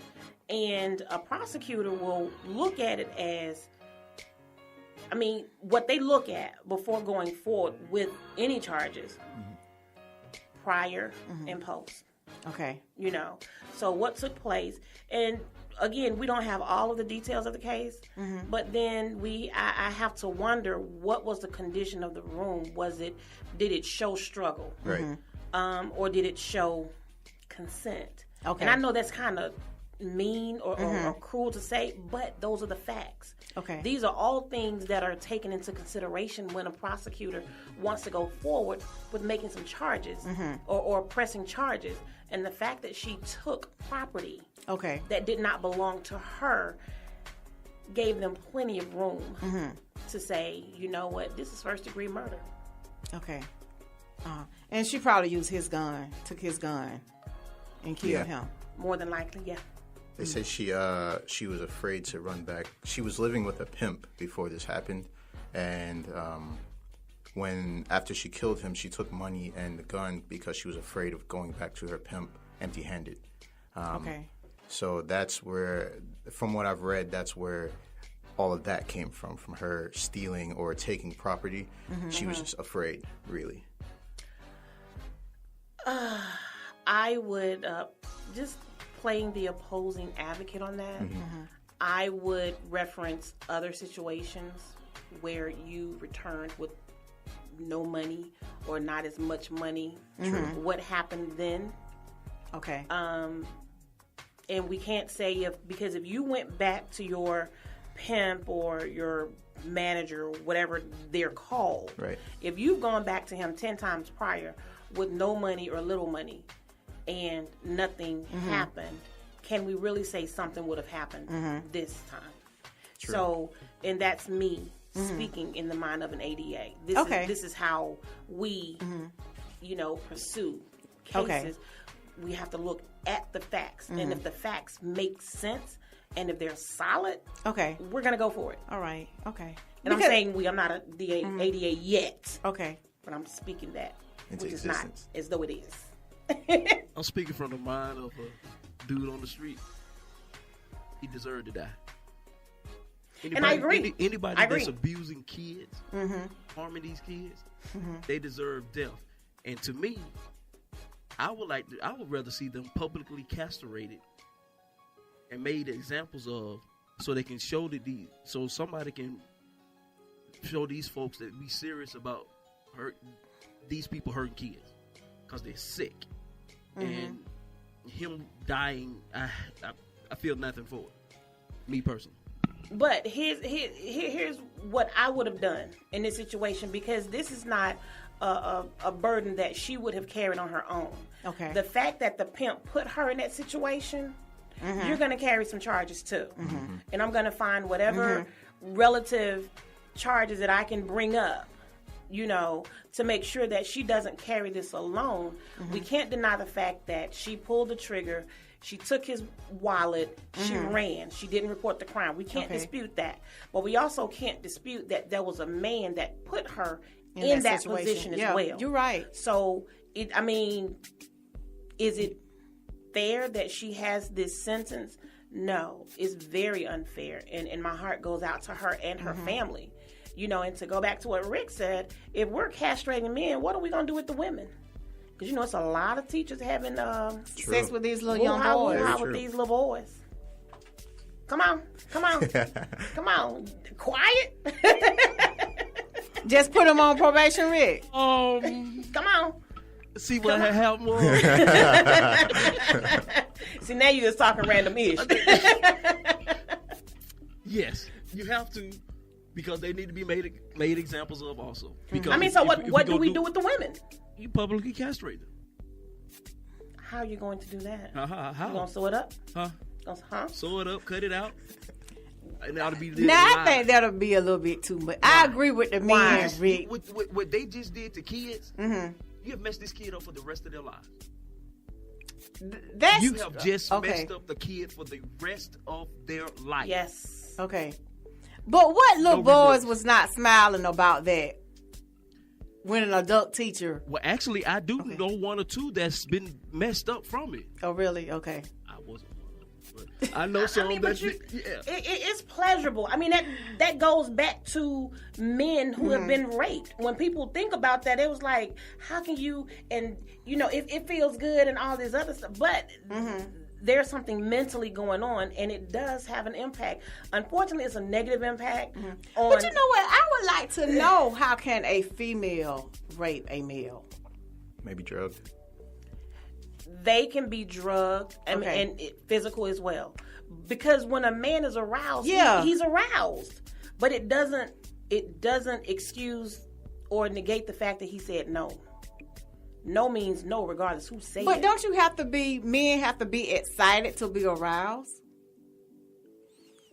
And a prosecutor will look at it as, what they look at before going forward with any charges, prior and post. Okay. So what took place, and again, we don't have all of the details of the case, but then I have to wonder, what was the condition of the room? Did it show struggle? Right. Or did it show consent? Okay. And I know that's kind of mean or cruel to say, but those are the facts. Okay. These are all things that are taken into consideration when a prosecutor wants to go forward with making some charges or pressing charges. And the fact that she took property that did not belong to her gave them plenty of room to say, you know what, this is first-degree murder. Okay. And she probably used his gun, took his gun, and killed him. More than likely, yeah. They say she was afraid to run back. She was living with a pimp before this happened, and after she killed him, she took money and the gun because she was afraid of going back to her pimp empty-handed. So that's where, from what I've read, that's where all of that came from her stealing or taking property. She was just afraid, really. I would, just playing the opposing advocate on that, I would reference other situations where you returned with no money or not as much money. What happened then? Okay. And we can't say because if you went back to your pimp or your manager, or whatever they're called, right. If you've gone back to him 10 times prior with no money or little money and nothing happened, can we really say something would have happened this time? True. So, and that's me speaking in the mind of an ADA. This is how we, pursue cases. We have to look at the facts, and if the facts make sense, and if they're solid, we're gonna go for it. All right. Okay. And I'm saying I'm not a ADA yet. Okay. But I'm speaking that into which existence. is not as though it is. I'm speaking from the mind of a dude on the street. He deserved to die. And I agree. Anybody I agree. that's abusing kids, harming these kids, they deserve death. And to me, I would rather see them publicly castrated and made examples of, so they can show so somebody can show these folks that we serious about these people hurting kids because they're sick. And him dying, I feel nothing for it. Me personally. But here's what I would have done in this situation, because this is not a burden that she would have carried on her own. Okay. The fact that the pimp put her in that situation, you're going to carry some charges too. And I'm going to find whatever relative charges that I can bring up, to make sure that she doesn't carry this alone. We can't deny the fact that she pulled the trigger. She took his wallet. She ran. She didn't report the crime. We can't dispute that. But we also can't dispute that there was a man that put her in that position as well. You're right. So, is it fair that she has this sentence? No, it's very unfair. And my heart goes out to her and her family. You know, and to go back to what Rick said, if we're castrating men, what are we going to do with the women? Because, you know, it's a lot of teachers having sex with these little young boys. With these little boys. Come on. Come on. Quiet. Just put them on probation, Rick. Come on. See what happened was. See, now you're just talking random ish. Yes, you have to, because they need to be made examples of also. Because I mean, so what do we do with the women? You publicly castrate them. How are you going to do that? How? You gonna sew it up? Sew it up, cut it out. And that ought to be I think that'll be a little bit too much. I agree with the men, Rick. What they just did to kids, you have messed this kid up for the rest of their lives. You have just messed up the kid for the rest of their life. Yes. Okay. But what little boys was not smiling about that when an adult teacher? Well, actually, I do know one or two that's been messed up from it. Oh, really? Okay. I wasn't one of them, but I know some it's pleasurable. I mean, that goes back to men who have been raped. When people think about that, it was like, how can you, and you know, it feels good and all this other stuff, but there's something mentally going on, and it does have an impact. Unfortunately, it's a negative impact. But you know what? I would like to know, how can a female rape a male? Maybe drugged. They can be drugged and physical as well. Because when a man is aroused, he's aroused. But it doesn't excuse or negate the fact that he said no. No means no, regardless who says it. But don't you have to men have to be excited to be aroused?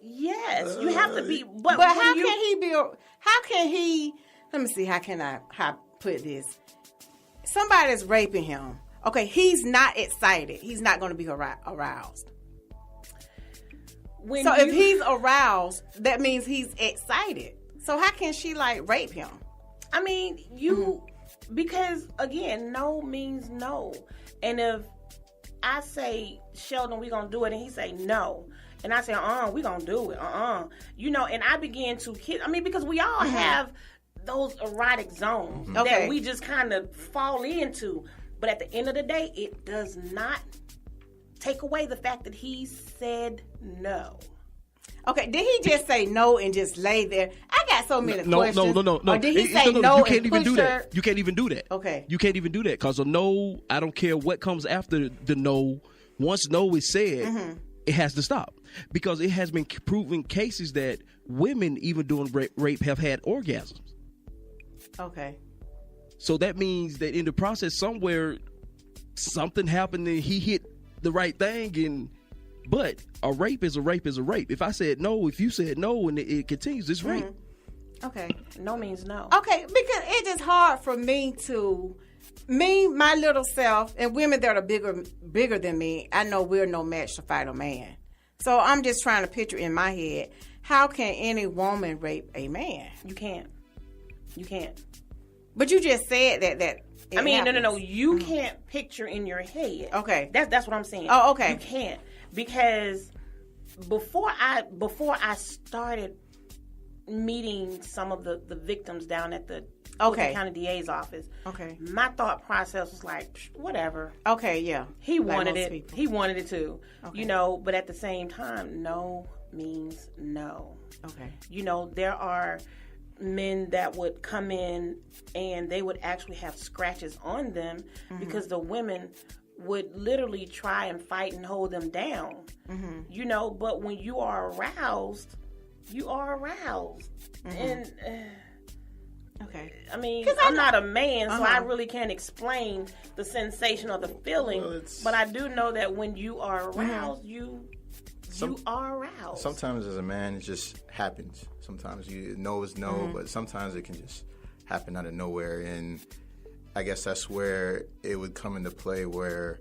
Yes, you have to be. But how can he, let me see, how I put this? Somebody's raping him. Okay, he's not excited. He's not going to be aroused. If he's aroused, that means he's excited. So how can she rape him? I mean, because again, no means no. And if I say, Sheldon, we gonna do it, and he say no, and I say, we gonna do it, you know, and I begin to hit. I mean, because we all have those erotic zones that we just kind of fall into. But at the end of the day, it does not take away the fact that he said no. Okay, did he just say no and just lay there? I got so many questions. No. Or did he say no you can't and even do push her? that. You can't even do that. Okay. You can't even do that because a no, I don't care what comes after the no. Once no is said, it has to stop. Because it has been proven cases that women, even doing rape, have had orgasms. Okay. So that means that in the process somewhere, something happened and he hit the right thing. But a rape is a rape is a rape. If I said no, if you said no, and it continues, it's rape. Okay. No means no. Okay, because it's just hard for me, my little self, and women that are bigger than me, I know we're no match to fight a man. So I'm just trying to picture in my head, how can any woman rape a man? You can't. But you just said that I mean, no. You can't picture in your head. Okay. That's what I'm saying. Oh, okay. You can't. Because before I started meeting some of the victims down at the County DA's office, my thought process was like, whatever. Okay, yeah. He wanted it. People. He wanted it too. Okay. You know, but at the same time, no means no. Okay. You know, there are men that would come in and they would actually have scratches on them because the women would literally try and fight and hold them down. You know, but when you are aroused, you are aroused. And I mean, I'm not a man, so I really can't explain the sensation or the feeling, but I do know that when you are aroused, you are aroused. Sometimes as a man, it just happens. Sometimes you know is no, but sometimes it can just happen out of nowhere. And I guess that's where it would come into play, where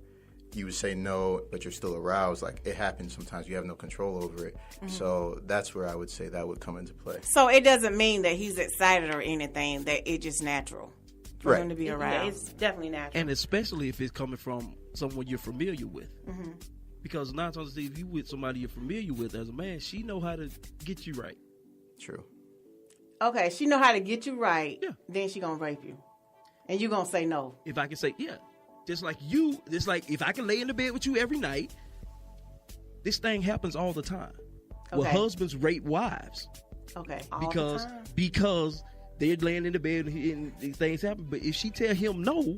you would say no, but you're still aroused. Like, it happens sometimes. You have no control over it. So that's where I would say that would come into play. So it doesn't mean that he's excited or anything, that it's just natural for him to be aroused. Yeah, it's definitely natural. And especially if it's coming from someone you're familiar with. Because 9 times out of 10, if you with somebody you're familiar with as a man, she know how to get you right. True. Okay, she know how to get you right. Yeah. Then she gonna rape you, and you gonna say no. If I can say just like if I can lay in the bed with you every night, this thing happens all the time. Okay. Well, husbands rape wives. Okay. Because they're laying in the bed and these things happen. But if she tell him no,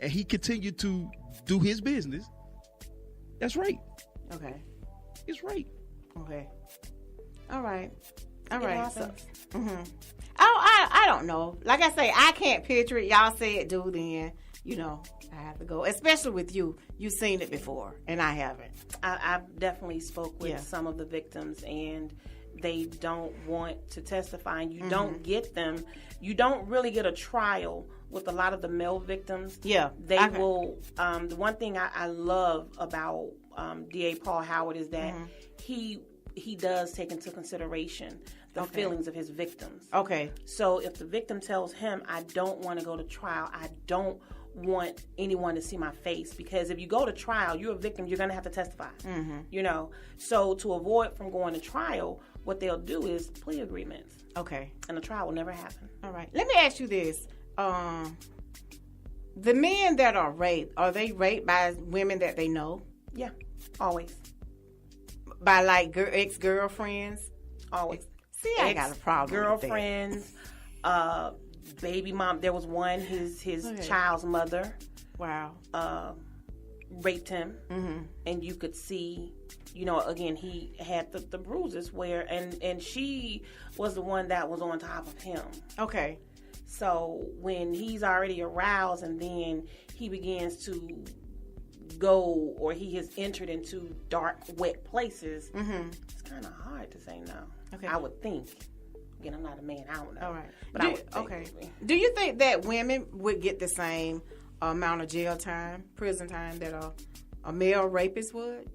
and he continue to do his business, that's rape. Okay. It's rape. Okay. All right. All It right. happens. So, I don't know. Like I say, I can't picture it. Y'all say it, do then. I have to go. Especially with you. You've seen it before, and I haven't. I've definitely spoke with some of the victims, and they don't want to testify, and you don't get them. You don't really get a trial with a lot of the male victims. Yeah. They will. The one thing I love about DA Paul Howard is that he does take into consideration the feelings of his victims. Okay. So if the victim tells him, I don't want to go to trial, I don't want anyone to see my face, because if you go to trial, you're a victim, you're going to have to testify. So to avoid from going to trial, what they'll do is plea agreements. Okay. And the trial will never happen. All right. Let me ask you this. The men that are raped, are they raped by women that they know? Yeah, always. By like ex-girlfriends? Always. See, I got a problem girlfriends, baby mom. There was one, his child's mother. Wow. Raped him. And you could see, again, he had the bruises and she was the one that was on top of him. Okay. So when he's already aroused and then he begins to go, or he has entered into dark, wet places, it's kind of hard to say no. Okay. I would think. Again, I'm not a man. I don't know. All right. But I would think. Do you think that women would get the same amount of jail time, prison time, that a male rapist would?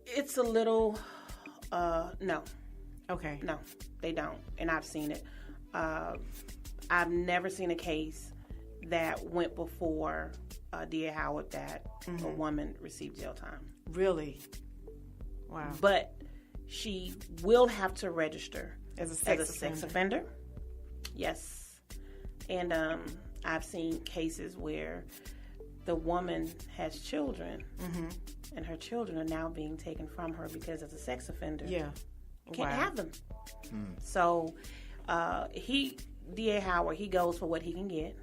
It's a little, no. Okay. No, they don't. And I've seen it. I've never seen a case that went before D.A. Howard that a woman received jail time. Really? Wow. But she will have to register as a sex offender. Yes. And I've seen cases where the woman has children, and her children are now being taken from her because as a sex offender, can't have them. So D.A. Howard, he goes for what he can get.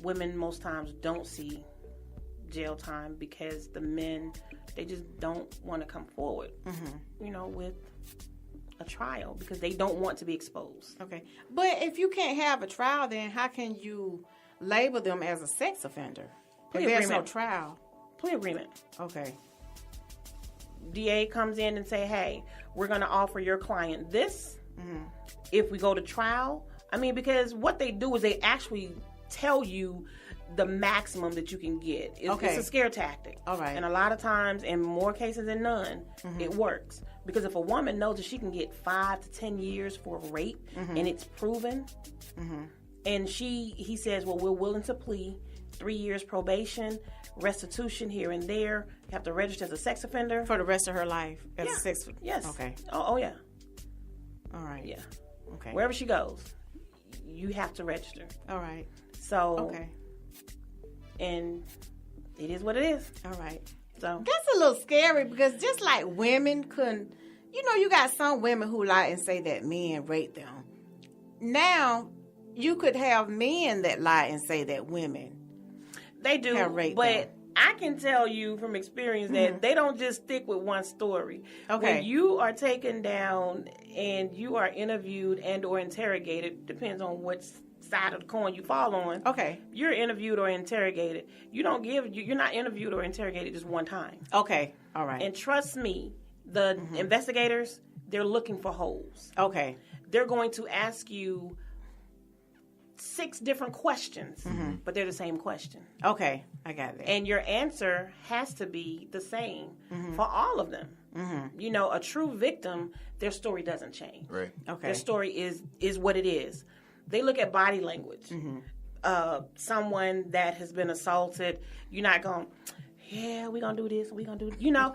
Women most times don't see jail time because the men, they just don't want to come forward, with a trial because they don't want to be exposed. Okay. But if you can't have a trial, then how can you label them as a sex offender? Plea if there's agreement. no trial. Plea agreement. Okay. DA comes in and say, hey, we're going to offer your client this if we go to trial. I mean, because what they do is they actually tell you the maximum that you can get. It's a scare tactic. All right. And a lot of times, in more cases than none, it works. Because if a woman knows that she can get 5 to 10 years for rape and it's proven, and he says, well, we're willing to plea 3 years probation, restitution here and there, you have to register as a sex offender. For the rest of her life as a sex offender? Yes. Okay. Oh, yeah. All right. Yeah. Okay. Wherever she goes, you have to register. All right. So. Okay. And it is what it is. All right. So that's a little scary because just like women couldn't, you got some women who lie and say that men rape them. Now, you could have men that lie and say that women they do have raped but them. I can tell you from experience that they don't just stick with one story. Okay. When you are taken down and you are interviewed and or interrogated, depends on which side of the coin you fall on. Okay. You're interviewed or interrogated. You're not interviewed or interrogated just one time. Okay. All right. And trust me, the investigators, they're looking for holes. Okay. They're going to ask you 6 different questions, but they're the same question. Okay, I got that. And your answer has to be the same for all of them. A true victim, their story doesn't change. Right. Okay. Their story is what it is. They look at body language. Someone that has been assaulted, you're not going, yeah, we're going to do this, we're going to do this. You know,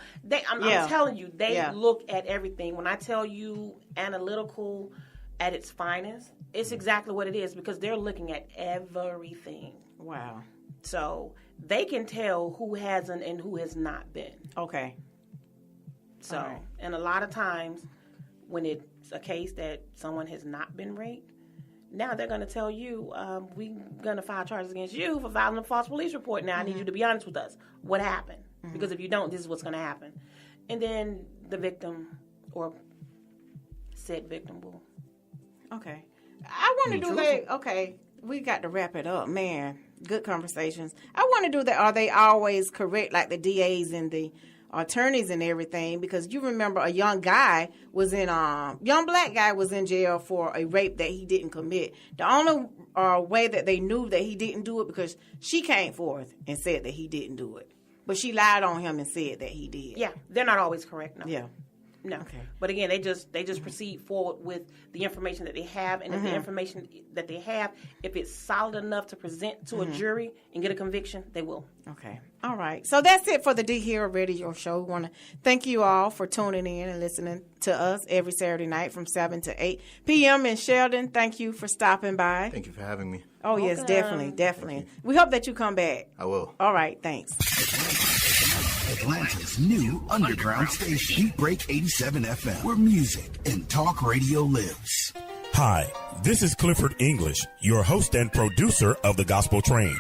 I'm telling you, they look at everything. When I tell you analytical at its finest, it's exactly what it is because they're looking at everything. Wow. So they can tell who hasn't and who has not been. Okay. So, and a lot of times when it's a case that someone has not been raped, now they're going to tell you, we're going to file charges against you for filing a false police report. Now, I need you to be honest with us. What happened? Because if you don't, this is what's going to happen. And then the victim or said victim will. Okay. I want to do that. Okay. We got to wrap it up. Man, good conversations. I want to do that. Are they always correct, like the DAs and the attorneys and everything? Because you remember a young black guy was in jail for a rape that he didn't commit. The only way that they knew that he didn't do it because she came forth and said that he didn't do it. But she lied on him and said that he did. Yeah, they're not always correct, no. Yeah. No. Okay. But again, they just proceed forward with the information that they have, and if the information that they have, if it's solid enough to present to a jury and get a conviction, they will. Okay. All right. So that's it for the D Hill Radio Show. We want to thank you all for tuning in and listening to us every Saturday night from 7 to 8 p.m. in Sheldon. Thank you for stopping by. Thank you for having me. Oh, yes, definitely. We hope that you come back. I will. All right. Thanks. Atlanta's new underground station, Beat Break 87 FM, where music and talk radio lives. Hi, this is Clifford English, your host and producer of The Gospel Train.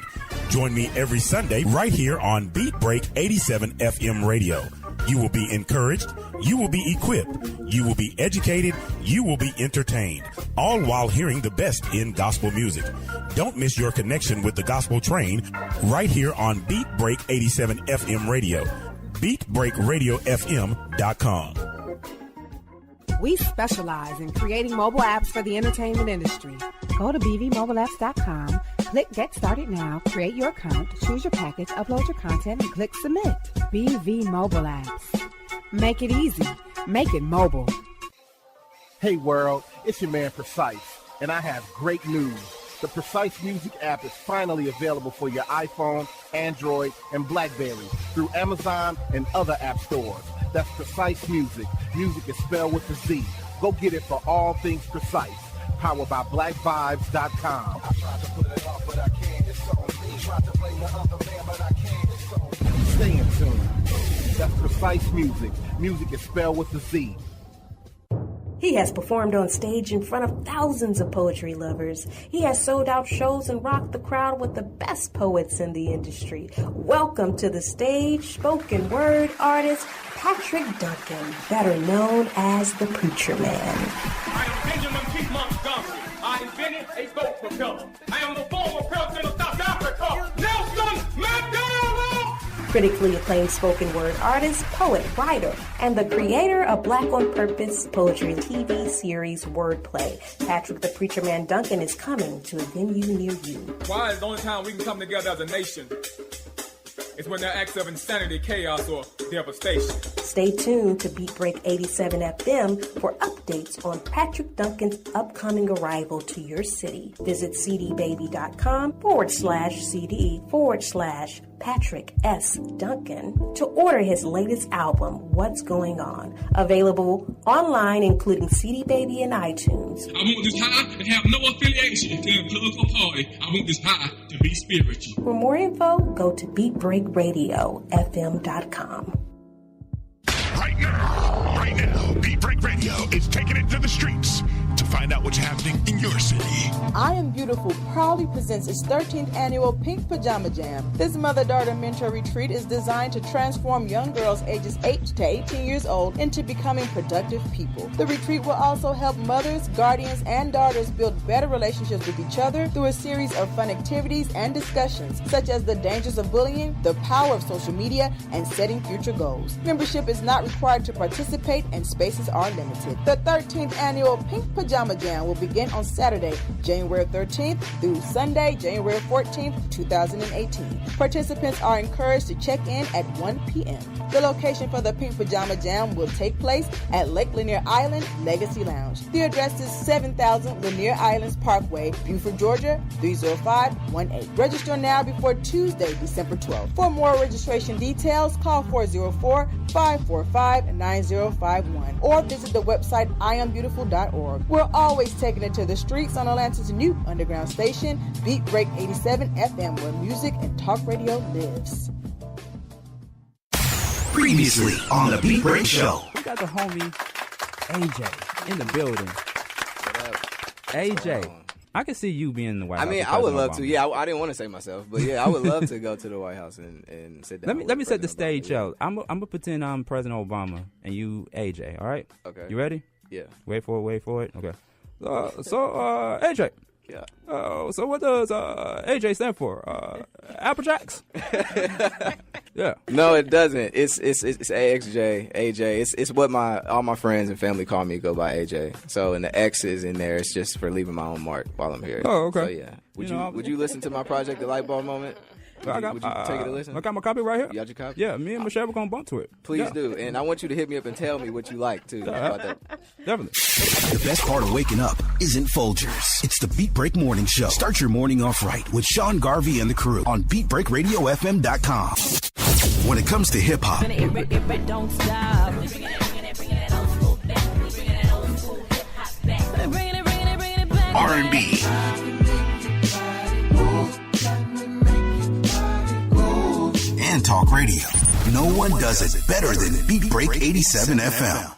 Join me every Sunday right here on Beat Break 87 FM radio. You will be encouraged, you will be equipped, you will be educated, you will be entertained, all while hearing the best in gospel music. Don't miss your connection with The Gospel Train right here on Beat Break 87 FM radio. BeatBreakRadioFM.com. We specialize in creating mobile apps for the entertainment industry. Go to bvmobileapps.com, click Get Started Now, create your account, choose your package, upload your content, and click Submit. BV Mobile Apps. Make it easy. Make it mobile. Hey world, it's your man Precise, and I have great news. The Precise Music app is finally available for your iPhone, Android, and BlackBerry through Amazon and other app stores. That's Precise Music. Music is spelled with a Z. Go get it for all things precise. Powered by BlackVibes.com. I tried to put it off, but I can't. It's on me. Tried to blame the other man, but I can't. It's on me. Stay in tune. That's Precise Music. Music is spelled with a Z. He has performed on stage in front of thousands of poetry lovers. He has sold out shows and rocked the crowd with the best poets in the industry. Welcome to the stage, spoken word artist, Patrick Duncan, better known as the Preacher Man. I am Benjamin P. Montgomery. I invented a boat propeller. I am the former president of South Africa, Nelson Mandela! Critically acclaimed spoken word artist, poet, writer, and the creator of Black on Purpose poetry TV series Wordplay. Patrick the Preacher Man Duncan is coming to a venue near you. Why is the only time we can come together as a nation? It's when there are acts of insanity, chaos, or devastation. Stay tuned to Beat Break 87 FM for updates on Patrick Duncan's upcoming arrival to your city. Visit cdbaby.com/CD/Patrick S. Duncan to order his latest album, What's Going On. Available online, including CD Baby and iTunes. I want this high and have no affiliation to a political party. I want this high to be spiritual. For more info, go to BeatBreakRadioFM.com. Right now, Beat Break Radio is taking it to the streets to find out what's happening in your city. I Am Beautiful proudly presents its 13th annual Pink Pajama Jam. This mother-daughter mentor retreat is designed to transform young girls ages 8 to 18 years old into becoming productive people. The retreat will also help mothers, guardians, and daughters build better relationships with each other through a series of fun activities and discussions, such as the dangers of bullying, the power of social media, and setting future goals. Membership is not required to participate, and spaces are limited. The 13th annual Pink Pajama Jam will begin on Saturday, January January 13th through Sunday, January 14th, 2018. Participants are encouraged to check in at 1 p.m. The location for the Pink Pajama Jam will take place at Lake Lanier Island Legacy Lounge. The address is 7000 Lanier Islands Parkway, Buford, Georgia, 30518. Register now before Tuesday, December 12th. For more registration details, call 404-545-9051 or visit the website IamBeautiful.org. We're always taking it to the streets on Atlanta's new underground station, Beat Break 87 FM, where music and talk radio lives. Previously on the Beat Break Show. We got the homie AJ in the building. AJ, I can see you being in the White House. I mean, I would love to. Yeah, I didn't want to say myself, but yeah, I would love to go to the White House and sit down. Let me set the stage out. I'm gonna pretend I'm President Obama and you AJ. All right? Okay. You ready? Yeah. Wait for it. Okay. So AJ. Yeah. So what does AJ stand for? Apple Jacks? Yeah. No, it doesn't. It's AXJ, AJ. It's what all my friends and family call me. Go by AJ. So and the X is in there. It's just for leaving my own mark while I'm here. Oh, okay. So yeah. Would you listen to my project, The Lightbulb Moment? Would you take it a listen? I got my copy right here. You got your copy? Yeah, me and Michelle were gonna bump to it. Please do, and I want you to hit me up and tell me what you like too about that. Definitely. The best part of waking up isn't Folgers. It's the Beat Break Morning Show. Start your morning off right with Sean Garvey and the crew on BeatBreakRadioFM.com. When it comes to hip hop, Don't stop. R&B, and talk radio, no one does it better than Beat Break 87 FM.